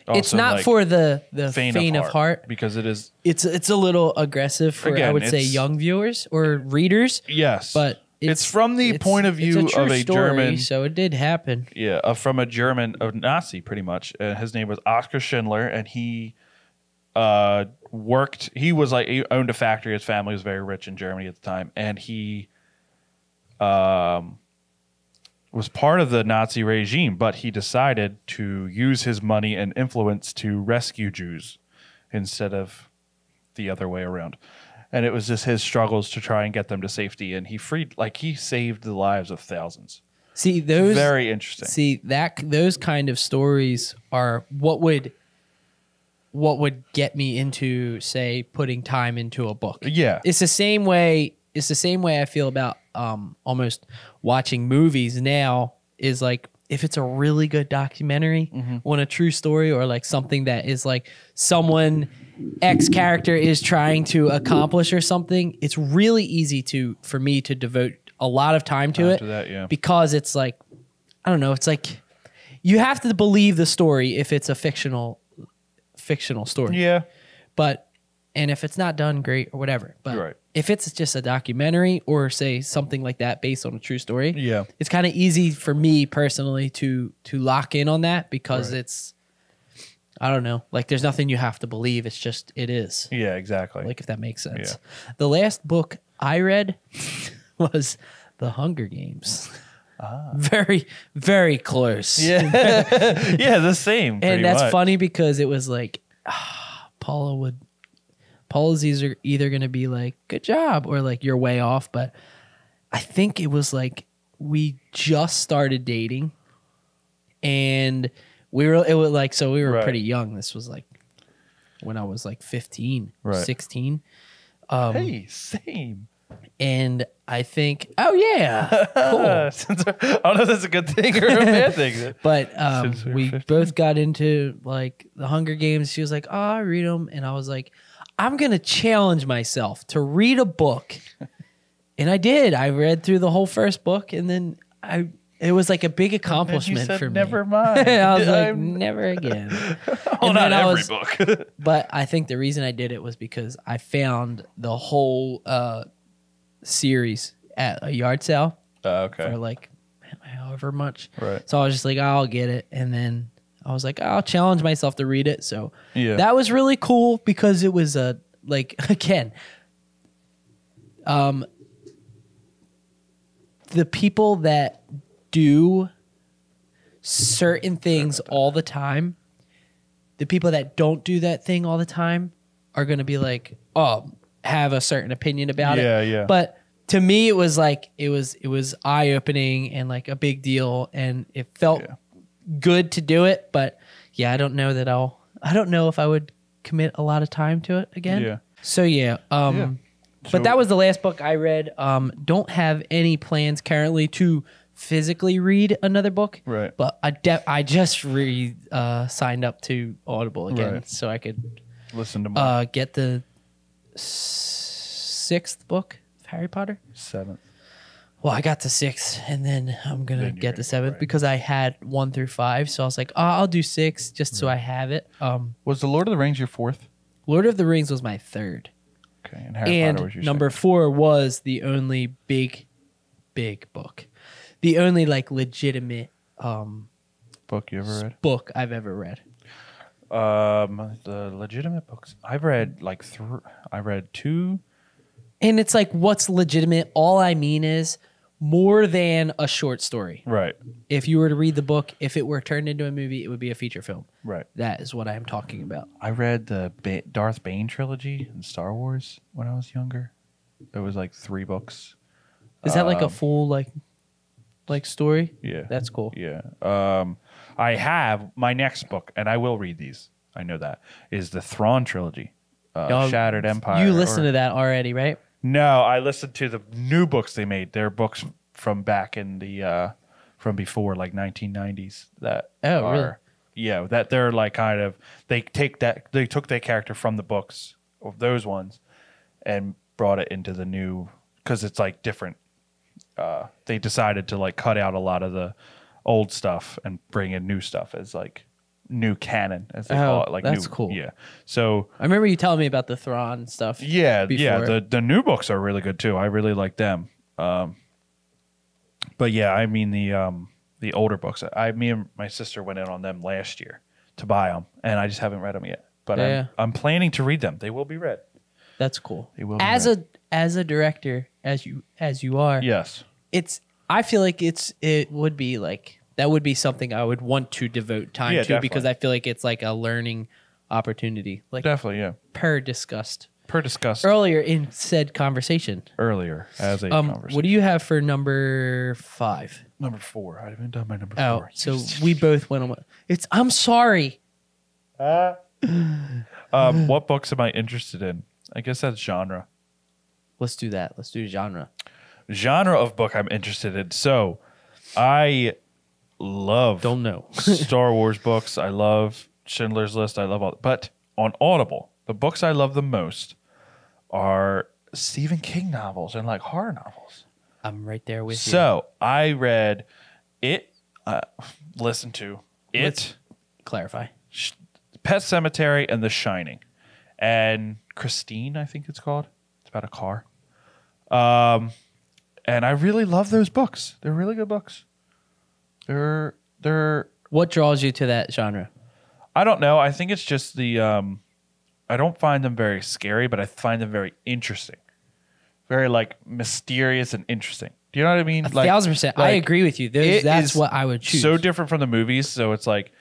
it's also not like for the faint of heart because it is. It's a little aggressive for, Again, I would say, young viewers or readers. Yes. But it's from the point of view true of a story, German. so it did happen. Yeah, from a Nazi, pretty much. His name was Oskar Schindler, and he worked. He was like, he owned a factory. His family was very rich in Germany at the time, and he was part of the Nazi regime. But he decided to use his money and influence to rescue Jews instead of the other way around. And it was just his struggles to try and get them to safety, and he saved the lives of thousands. See, those very interesting. See, those kind of stories are what would get me into, say, putting time into a book. Yeah. It's the same way I feel about almost watching movies now, is like, if it's a really good documentary on a true story, or like something that is like someone X character is trying to accomplish or something, it's really easy for me to devote a lot of time to it. That, yeah. Because it's like, I don't know, it's like you have to believe the story if it's a fictional story. Yeah. And if it's not done, great, or whatever. But You're right. if it's just a documentary or, say, something like that based on a true story, Yeah. it's kind of easy for me personally to lock in on that, because it's, I don't know, like, there's nothing you have to believe. It's just, it is. Yeah, exactly. Like, if that makes sense. Yeah. The last book I read was The Hunger Games. Very, very close. Yeah. Yeah, the same. And that's much. funny because it was like, Paula's either going to be like, good job, or like, you're way off. But I think it was like, we just started dating, and we were pretty young. This was like when I was like 15, 16. Hey, same. And I think, oh yeah, cool. I don't know if that's a good thing or a bad thing. But Since we were we 15. both got into like the Hunger Games. She was like, "Oh, I read them," and I was like, "I'm gonna challenge myself to read a book," and I did. I read through the whole first book, and then it was like a big accomplishment you said, for me. never mind. I was like, never again. Well, And not then I every was- book. But I think the reason I did it was because I found the whole series at a yard sale Okay. for like however much. Right. So I was just like, I'll get it. And then I was like, I'll challenge myself to read it. So Yeah. that was really cool because it was like, again, the people that do certain things all the time, the people that don't do that thing all the time are going to be like, oh, have a certain opinion about it. Yeah. But to me, it was like, it was eye opening and like a big deal. And it felt good to do it. But yeah, I don't know if I would commit a lot of time to it again. Yeah. So yeah. So- But that was the last book I read. Don't have any plans currently to physically read another book. Right. But I just signed up to Audible again, Right. so I could Listen to more. get the 6th book of Harry Potter. 7th. Well, I got the 6th, and then I'm gonna Then you're get the gonna 7th right. because I had 1 through 5. So I was like, oh, I'll do 6 just so I have it. Was the Lord of the Rings your 4th? Lord of the Rings was my 3rd. Okay. And Harry Potter was your And number second. 4 was the only big book, the only like legitimate Book you ever read? book I've ever read. The legitimate books. I've read like I read 2. And it's like, what's legitimate? All I mean is more than a short story. Right. If you were to read the book, if it were turned into a movie, it would be a feature film. Right. That is what I'm talking about. I read the Darth Bane trilogy in Star Wars when I was younger. It was like 3 books. Is that like a full like story? Yeah. That's cool. Yeah. I have my next book, and I will read these. I know that is the Thrawn trilogy, Oh, Shattered Empire. You listened to that already, right? No, I listened to the new books they made. They're books from back in the from before, like 1990s. That Oh, really? Yeah, that they're like kind of they took that character from the books of those ones and brought it into the new because it's like different. They decided to like cut out a lot of the old stuff and bring in new stuff as like new canon, as they call it. Like that's new, cool. Yeah. So I remember you telling me about the Thrawn stuff. yeah. before. The new books are really good too. I really like them. But yeah, I mean the older books. Me and my sister went in on them last year to buy them, and I just haven't read them yet. But Yeah. I'm planning to read them. They will be read. That's cool. They will be As read. a director, as you are, Yes. I feel like it would be like that would be something I would want to devote time Yeah, to because definitely. I feel like it's like a learning opportunity, like Definitely. Yeah. per discussed Discussed earlier in said conversation. earlier as a conversation. What do you have for number 5? Number 4. I haven't done my number Oh, 4. so we both went on. I'm sorry. What books am I interested in? I guess that's genre. Let's do that. Let's do genre. Genre of book I'm interested in. So, I love Don't know. Star Wars books. I love Schindler's List. I love all. But on Audible, the books I love the most are Stephen King novels and like horror novels. I'm right there with you. So I read it. Listened to it. Let's clarify. Pet Cemetery and The Shining, and Christine, I think it's called. It's about a car. And I really love those books. They're really good books. They're What draws you to that genre? I don't know. I think it's just the I don't find them very scary, but I find them very interesting. Very like mysterious and interesting. Do you know what I mean? 1,000%. I agree with you. it That's is what I would choose. So different from the movies. So it's like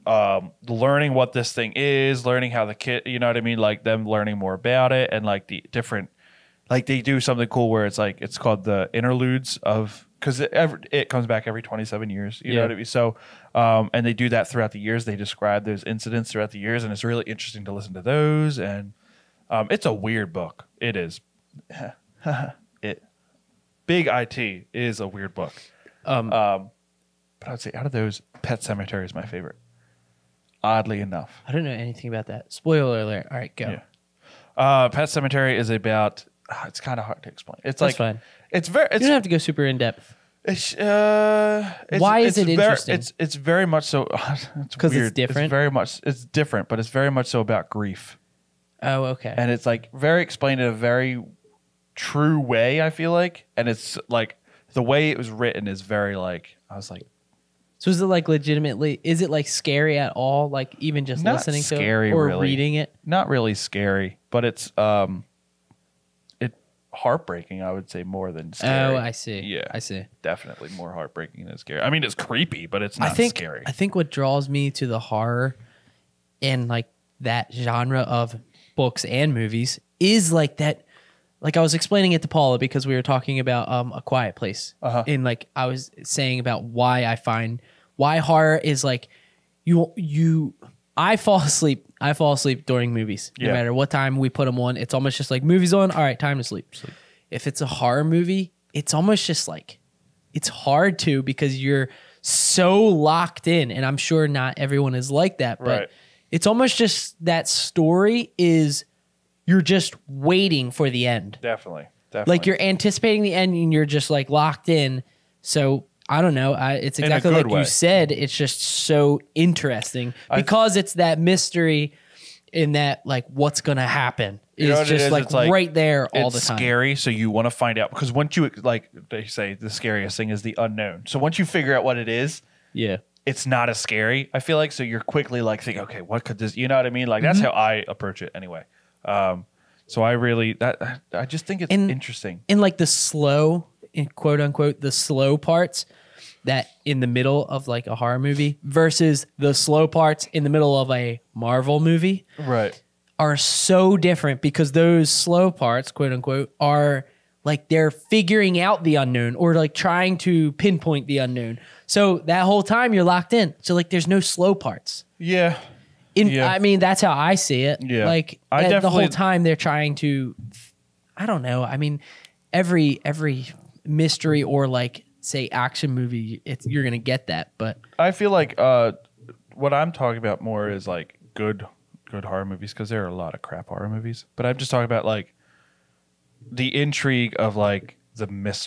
learning what this thing is, learning how the kid, you know what I mean? Like them learning more about it and like the different, like they do something cool where it's like, it's called the interludes of, because it comes back every 27 years. You know what I mean? So, and they do that throughout the years. They describe those incidents throughout the years, and it's really interesting to listen to those. And it's a weird book. It is. It Big IT is a weird book. But I would say out of those, Pet Sematary is my favorite. Oddly enough. I don't know anything about that. Spoiler alert. All right, go. Yeah. Pet Sematary is about. It's kind of hard to explain. It's That's fine. It's very. You don't have to go super in depth. Why is it interesting? It's very much so. Because it's different. It's different, but it's very much so about grief. Oh, okay. And it's like very explained in a very true way. I feel like, and it's like the way it was written is very like I was like. So is it like legitimately? Is it like scary at all? Like even just Not listening scary, to it or really. reading it? Not really scary, but it's heartbreaking. I would say more than scary. Oh, I see. Yeah, I see. Definitely more heartbreaking than scary. I mean, it's creepy, but it's not scary. I think what draws me to the horror and like that genre of books and movies is like that. Like I was explaining it to Paula because we were talking about A Quiet Place, and like I was saying about why horror is like I fall asleep during movies no matter what time we put them on. It's almost just like movies on. All right, time to sleep. If it's a horror movie, it's almost just like it's hard to because you're so locked in, and I'm sure not everyone is like that, but it's almost just that story is. You're just waiting for the end. Definitely. Like you're anticipating the end and you're just like locked in. So I don't know. It's exactly like you said. It's just so interesting because it's that mystery in that like what's going to happen is just like right there all the time. It's scary. So you want to find out because once you like they say the scariest thing is the unknown. So once you figure out what it is, it's not as scary. I feel like so you're quickly like thinking, okay, what could this? You know what I mean? Like that's how I approach it anyway. So I just think it's interesting. In like the slow, in quote unquote, the slow parts that in the middle of like a horror movie versus the slow parts in the middle of a Marvel movie, are so different because those slow parts, quote unquote, are like they're figuring out the unknown or like trying to pinpoint the unknown. So that whole time you're locked in. So like there's no slow parts. Yeah. I mean, that's how I see it. Yeah. Like the whole time they're trying to, I don't know. I mean, every mystery or like say action movie, you're gonna get that. But I feel like what I'm talking about more is like good horror movies because there are a lot of crap horror movies. But I'm just talking about like the intrigue of like the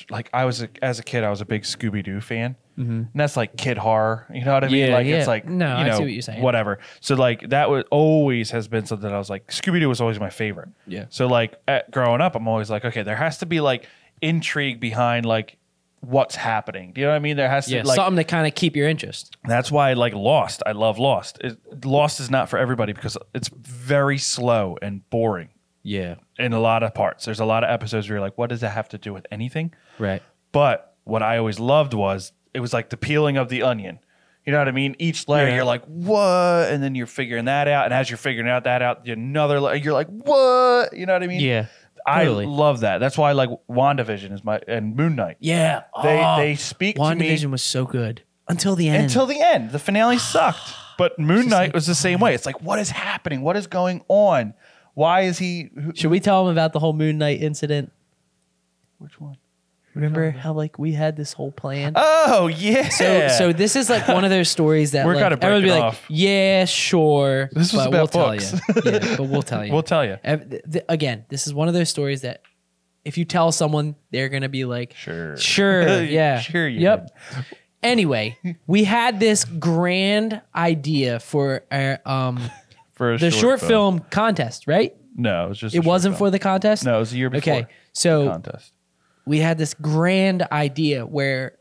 like as a kid I was a big Scooby-Doo fan. And that's like kid horror, you know what I mean? Like it's like I see what you're saying. Whatever. So like that always has been something I was like Scooby-Doo was always my favorite. Yeah. So like growing up, I'm always like, okay, there has to be like intrigue behind like what's happening. Do you know what I mean? There has to like something to kind of keep your interest. That's why I like Lost. I love Lost. Lost is not for everybody because it's very slow and boring. Yeah. In a lot of parts. There's a lot of episodes where you're like, what does that have to do with anything? Right. But what I always loved was it was like the peeling of the onion. You know what I mean? Each layer, you're like, what? And then you're figuring that out. And as you're figuring that out, another layer, you're like, what? You know what I mean? Yeah. Totally. I love that. That's why like WandaVision is and Moon Knight. Yeah. They speak to me. WandaVision was so good. Until the end. The finale sucked. But Moon Knight was the same way. It's like, what is happening? What is going on? Why is he... Should we tell him about the whole Moon Knight incident? Which one? Remember how like we had this whole plan? Oh yeah. So this is like one of those stories that we're like, kind of breaking everyone be off. Like, yeah, sure. This was about books. Tell you. Yeah, but we'll tell you. We'll tell you. Again, this is one of those stories that if you tell someone, they're gonna be like, sure, yeah, sure, yep. Anyway, we had this grand idea for our for the short film contest, right? No, it was just. It wasn't for the contest. No, it was the year before. Okay, so the contest. We had this grand idea where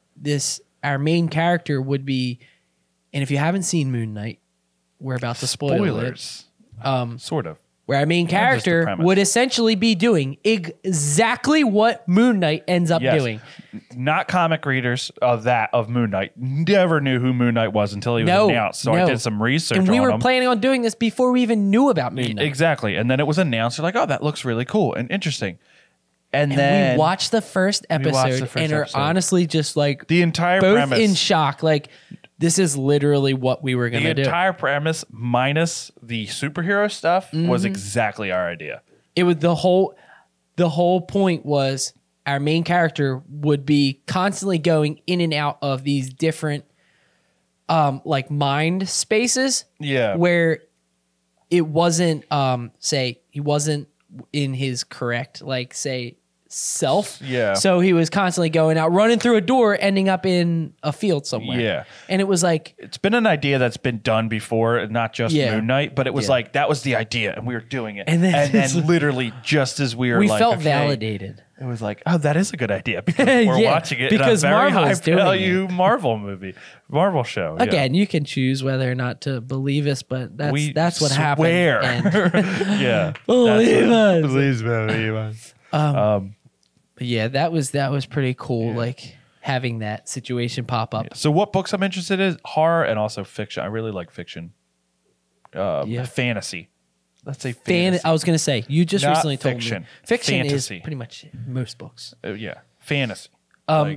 our main character would be, and if you haven't seen Moon Knight, we're about to spoil it. Sort of. Where our main character would essentially be doing exactly what Moon Knight ends up doing. Not comic readers of Moon Knight never knew who Moon Knight was until he was announced. So I did some research on him. And we were planning on doing this before we even knew about Moon Knight. Exactly. And then it was announced. You're like, oh, that looks really cool and interesting. And then we watched the first episode and are honestly just like the entire both premise in shock. Like, this is literally what we were going to do. The entire premise minus the superhero stuff was exactly our idea. It was the whole point was our main character would be constantly going in and out of these different like mind spaces. Yeah. Where it wasn't say he wasn't in his correct like say self. Yeah. So he was constantly going out, running through a door, ending up in a field somewhere. Yeah. And it was like It's been an idea that's been done before, not just Moon Knight, but it was like that was the idea, and we were doing it. And then literally, just as we were, we like, felt okay, validated. It was like, oh, that is a good idea because we're Yeah, watching it because in a very Marvel's doing high-value Marvel show. Yeah. Again, you can choose whether or not to believe us, but that's what swear. happened. And Yeah, believe us. Please believe us. But yeah, that was pretty cool. Like having that situation pop up. So, what books I'm interested in? Horror and also fiction. I really like fiction. Fantasy. Let's say fantasy. I was gonna say you just Not recently told fiction. me fiction Fantasy. is pretty much most books. Yeah, fantasy.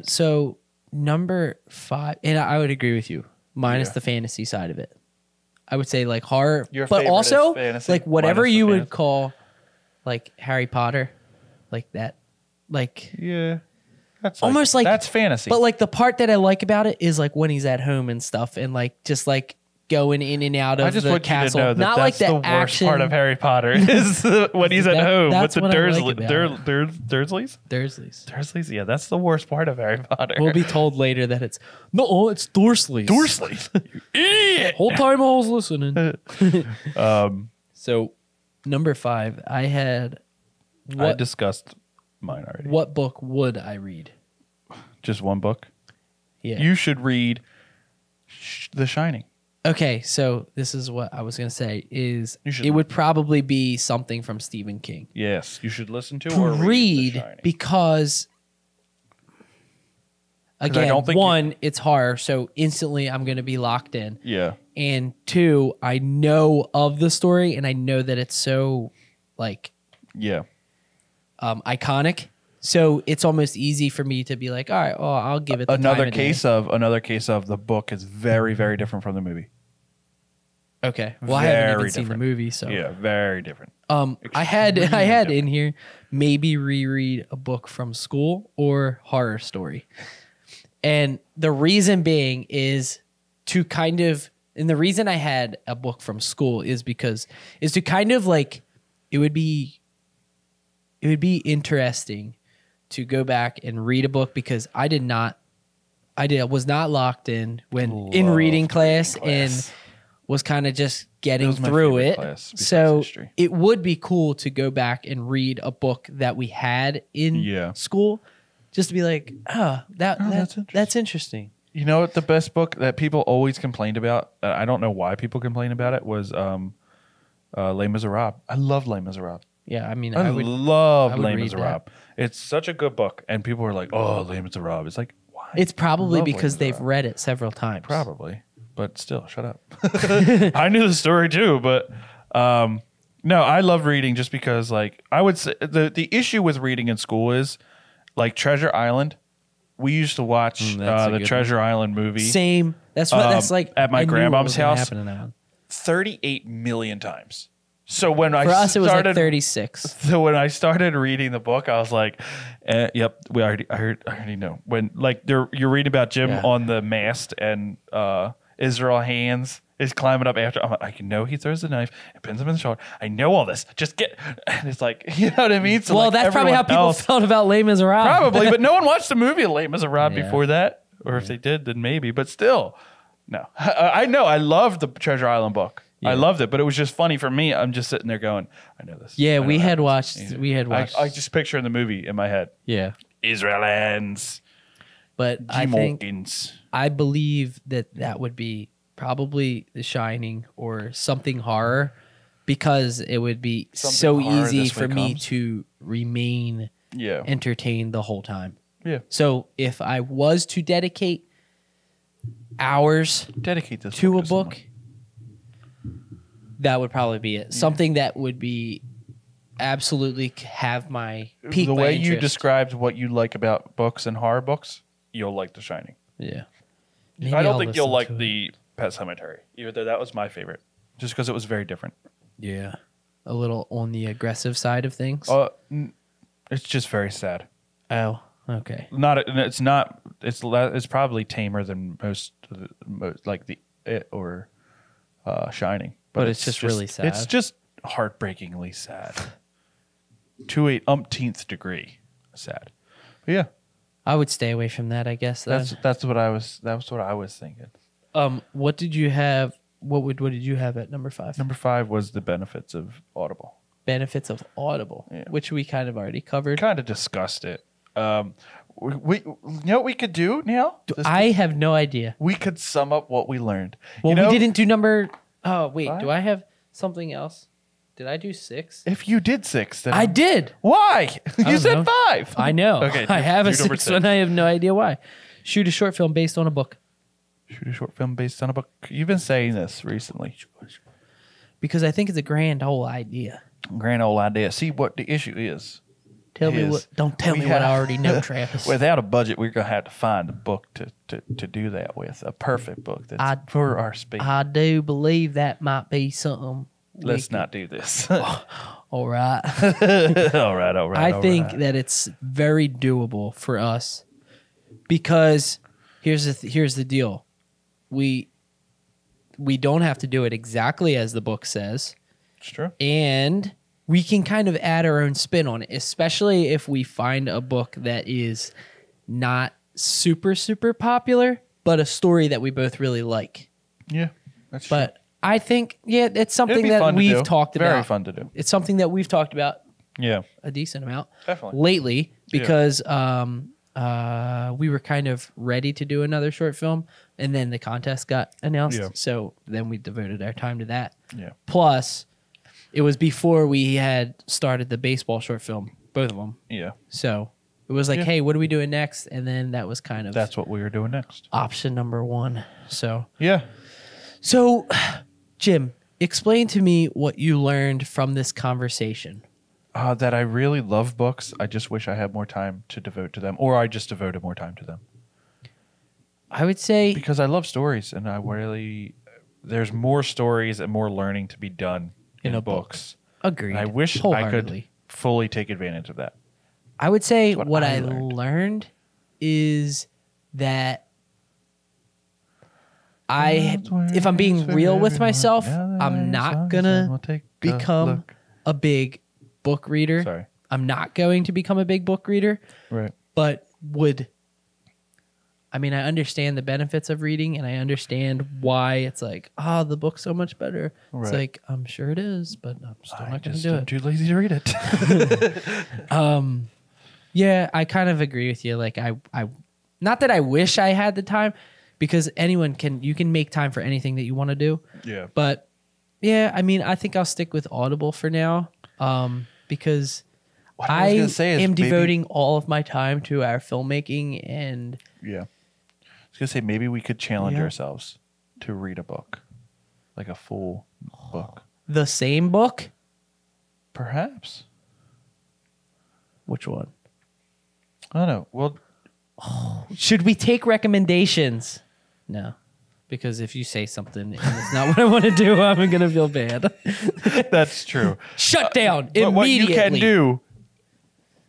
So number 5, and I would agree with you, minus the fantasy side of it. I would say like horror, Your but favorite also is fantasy, like whatever minus the you would fantasy? call like Harry Potter, like that, like Yeah, that's almost like that's fantasy. But like the part that I like about it is like when he's at home and stuff, and like just like going in and out of I just the want castle. you to know that Not like that's the the worst action part of Harry Potter is when he's at home with that's the what I like about Dursleys. Dursleys. Dursleys, yeah, that's the worst part of Harry Potter. We'll be told later that it's Dursleys. Dursleys, you idiot. Whole time I was listening. So number 5, I had I discussed mine already. what book would I read? Just one book. Yeah. You should read The Shining. Okay, so this is what I was gonna say is You should it would probably be something from Stephen King. Yes, you should listen to or read The Read Shining. because again, don't think one, it's horror, so instantly I'm gonna be locked in. Yeah, And 2, I know of the story and I know that it's so like yeah. iconic. So it's almost easy for me to be like, all right, well, I'll give it the Another time of case of the book is very, very different from the movie. day. Okay. Well, I haven't even Very seen the different. I so Yeah, very different. I had in here maybe reread a book from school or horror story. And the reason being is to kind of, and the reason I had a book from school is to kind of like, it would be interesting to go back and read a book because I was not locked in in reading class and was kind of just getting was my through favorite it. class besides So history. it would be cool to go back and read a book that we had in school, just to be like, that's interesting. You know what? The best book that people always complained about, I don't know why people complain about it, was Les Miserables. I love Les Miserables. Yeah, I mean, I would love Les read that. Miserables. It's such a good book, and people are like, "Oh, Les Miserables." It's like, why? It's probably Love Les because they've Miserables. read it several times. Probably, but still, shut up. I knew the story too, but no, I love reading just because, like, I would say the issue with reading in school is like Treasure Island. We used to watch that's a the good Treasure Island movie Same. That's what that's like at my I knew what grandmom's was gonna house. happen in that one. 38 million times. So when I For us, it was like started 36. So when I started reading the book, I was like, "Yep, I already know." When like you're reading about Jim on the mast and Israel Hands is climbing up after. I'm like, I can know he throws the knife and pins him in the shoulder. I know all this. Just get, and it's like, you know what I mean. So Well, like that's probably how people felt about Les Miserables. probably, but no one watched the movie Les Miserables before that, or if they did, then maybe. But still, no. I know. I loved the Treasure Island book. I loved it, but it was just funny for me. I'm just sitting there going, I know this. Yeah, I know we that. had watched. We had watched. I just picture in the movie in my head. Yeah, Israel Hands. but I Jim think Hawkins. I believe that would be probably The Shining or something horror, because it would be Something so horror easy this way for me comes. to remain Yeah. entertained the whole time. Yeah. So if I was to dedicate hours Dedicate this to a to book, someone. that would probably be it. Something that would be absolutely have my peak. The my way you interest. described what you like about books and horror books, you'll like The Shining. Yeah. I don't think you'll like the Pet Cemetery, even though that was my favorite, just because it was very different. Yeah. A little on the aggressive side of things. It's just very sad. Oh, okay. It's probably tamer than most like the It or Shining. But it's just really sad. It's just heartbreakingly sad. To a umpteenth degree sad. But yeah. I would stay away from that, I guess. Then. That's what I was thinking. What did you have? What did you have at number 5? Number 5 was the benefits of Audible. Benefits of Audible, Yeah. which we kind of already covered. Kind of discussed it. We you know what we could do, Neil? I have no idea. We could sum up what we learned. Well, You know, we didn't do number. Oh wait, 5? do I have something else? Did I do 6? If you did 6, then I did. Why? You don't said know. 5. I know. Okay, I have a do number 6 one. I have no idea why. Shoot a short film based on a book. Shoot a short film based on a book. You've been saying this recently. Because I think it's a grand old idea. Grand old idea. See what the issue is. Don't tell me what I already know, Travis. Without a budget, we're gonna have to find a book to do that with. A perfect book that's for our speed. I do believe that might be something. Let's not do this. All right. all right. I think that it's very doable for us because here's the deal. We don't have to do it exactly as the book says. It's true. And we can kind of add our own spin on it, especially if we find a book that is not super, super popular, but a story that we both really like. Yeah, that's true. But I think, yeah, it's something be that fun to we've do. talked about. Very fun to do. It's something that we've talked about Yeah, a decent amount definitely. lately because we were kind of ready to do another short film, and then the contest got announced. Yeah. So then we devoted our time to that. Yeah. Plus, it was before we had started the baseball short film, both of them. Yeah. So it was like, Yeah. hey, what are we doing next? And then that was kind of That's what we were doing next. option number 1. So, Yeah. Jim, explain to me what you learned from this conversation. That I really love books. I just wish I had more time to devote to them, or I just devoted more time to them. I would say Because I love stories, and there's more stories and more learning to be done in a book. books. agreed. And I wish I could wholeheartedly. fully take advantage of that. I would say That's what what I I learned is that if I'm being real with myself, I'm not gonna become a big book reader. Sorry. I'm not going to become a big book reader, Right. but I understand the benefits of reading, and I understand why it's like, the book's so much better. Right. It's like, I'm sure it is, but I'm still I not going to just do am it. too lazy to read it. Yeah, I kind of agree with you. Like, I not that I wish I had the time, because you can make time for anything that you want to do. Yeah. But yeah, I think I'll stick with Audible for now, because What I was I gonna say is am maybe- devoting all of my time to our filmmaking, and Yeah. I was going to say maybe we could challenge Yeah. ourselves to read a book, like a full book. the same book. Perhaps. Which one? I don't know. Well, Should we take recommendations? No. Because if you say something and it's not what I want to do, I'm going to feel bad. that's true. Shut down But what you immediately. can do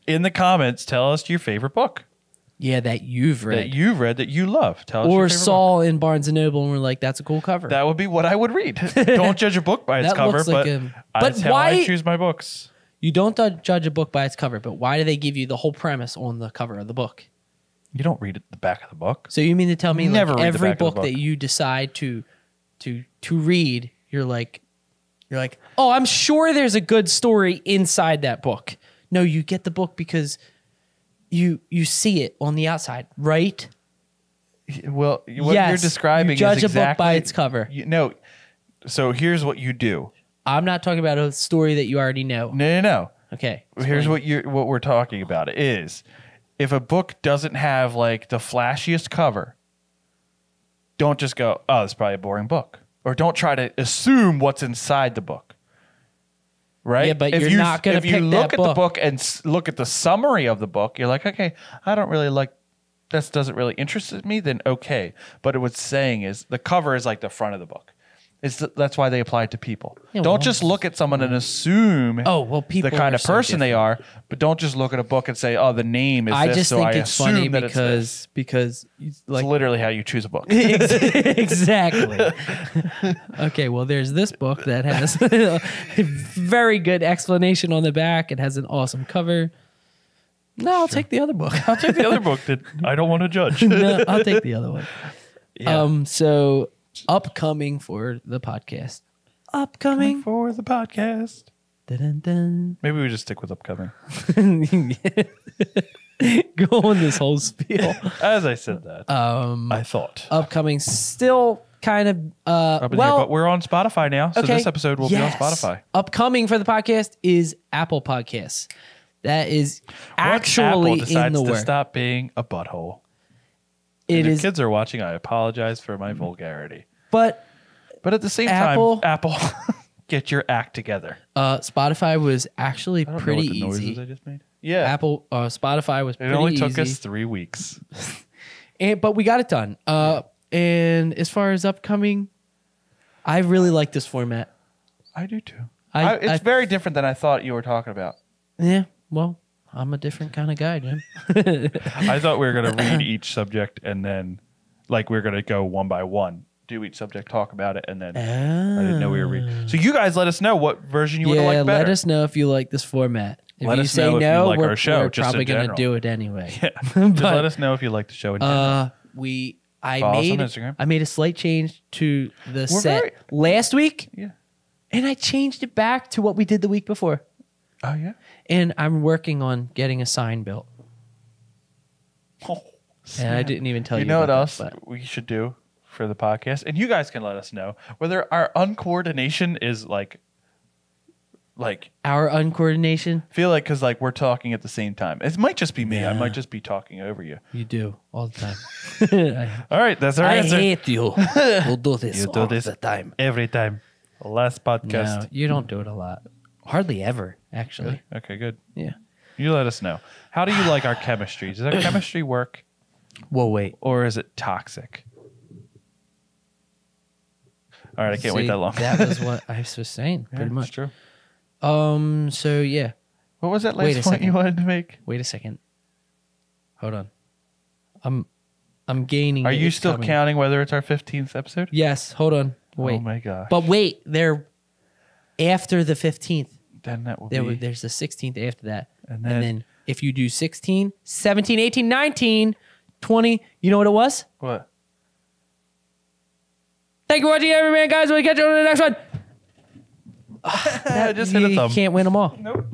in the comments, tell us your favorite book Yeah, that you've read. that you've read that you love. Tell us Or your favorite book. saw in Barnes & Noble and we're like, that's a cool cover. That would be what I would read. Don't judge a book by its That cover, looks like but that's how why- I choose my books. You don't judge a book by its cover, but why do they give you the whole premise on the cover of the book? You don't read it the back of the book. So you mean to tell me Never like read the every back of the book book. that you decide to read, you're like, oh, I'm sure there's a good story inside that book. No, you get the book because you see it on the outside, right? Well, what Yes, you're describing you judge is a book exactly by its cover. No. So here's what you do. I'm not talking about a story that you already know. No. Okay. Here's explain. what we're talking about is if a book doesn't have like the flashiest cover, don't just go, oh, it's probably a boring book. Or don't try to assume what's inside the book. Right? Yeah, but you're not gonna If you pick look that at the book. book and look at the summary of the book, you're like, okay, I don't really like this doesn't really interest me, then okay. But what's saying is the cover is like the front of the book. That's why they apply it to people. Yeah, don't well, just look at someone and assume people the kind are of so person they different. are, but don't just look at a book and say, oh, the name is I this, just so think I it's funny assume that it's this. because It's like literally how you choose a book. exactly. Okay, well, there's this book that has a very good explanation on the back. It has an awesome cover. No, I'll take the other book. I'll take the other book that I don't want to judge. No, I'll take the other one. Yeah. So upcoming for the podcast. Upcoming. For the podcast. Dun, dun, Maybe we just stick with upcoming. dun. Go on this whole spiel. As I said that, I thought. Upcoming, still kind of Up in here, but we're on Spotify now, so this episode will be on Spotify. Upcoming for the podcast is Apple Podcasts. That is actually Apple decides in the to work. stop being a butthole. It If is, kids are watching, I apologize for my vulgarity. but But at the same Apple- time, Apple, get your act together. Spotify was actually I don't pretty know what the noises easy. I just made. Yeah. Spotify was It pretty only easy. took us 3 weeks. But we got it done. And as far as upcoming, I really like this format. I do too. I- It's very different than I thought you were talking about. Yeah, well, I'm a different kind of guy, Jim. I thought we were going to read each subject and then, like, we are going to go one by one, do each subject, talk about it, and then I didn't know we were reading. So you guys let us know what version you would have liked better. let us know if you like this format. If Let you us say know if you no, like we're, our show, we're just in probably going to general. do it anyway. Yeah. Just let us know if you like the show. In general. I Follow us made on Instagram. I made a slight change to the set very- last week, Yeah. and I changed it back to what we did the week before. Oh, yeah? And I'm working on getting a sign built. Oh, And I didn't even tell you. You know what about else that, but- we should do for the podcast? And you guys can let us know whether our uncoordination is like Our uncoordination. feel like because like we're talking at the same time. It might just be me. I might just be talking over you. You do all the time. All right, that's our I answer. hate you. We'll do this You do all this the time. every time. Last podcast. No, you don't do it a lot. Hardly ever, actually. Okay, good. Yeah. You let us know. How do you like our chemistry? Does our chemistry work Whoa, wait. or is it toxic? All right, I can't wait See, that long. That was what I was saying, Yeah, pretty it's much. true. So yeah. What was that Wait a last point you second. wanted to make? Wait a second. Hold on. I'm gaining. Are you it's still coming. counting whether it's our 15th episode? Yes. Hold on. Wait. Oh my gosh. But wait, they're after the 15th. Then that will be. There's the 16th after that. And And then- then if you do 16, 17, 18, 19, 20, you know what it was? What? Thank you for watching, everyman, guys. We'll catch you on the next one. Yeah, just hit a You thumb. can't win them all. Nope.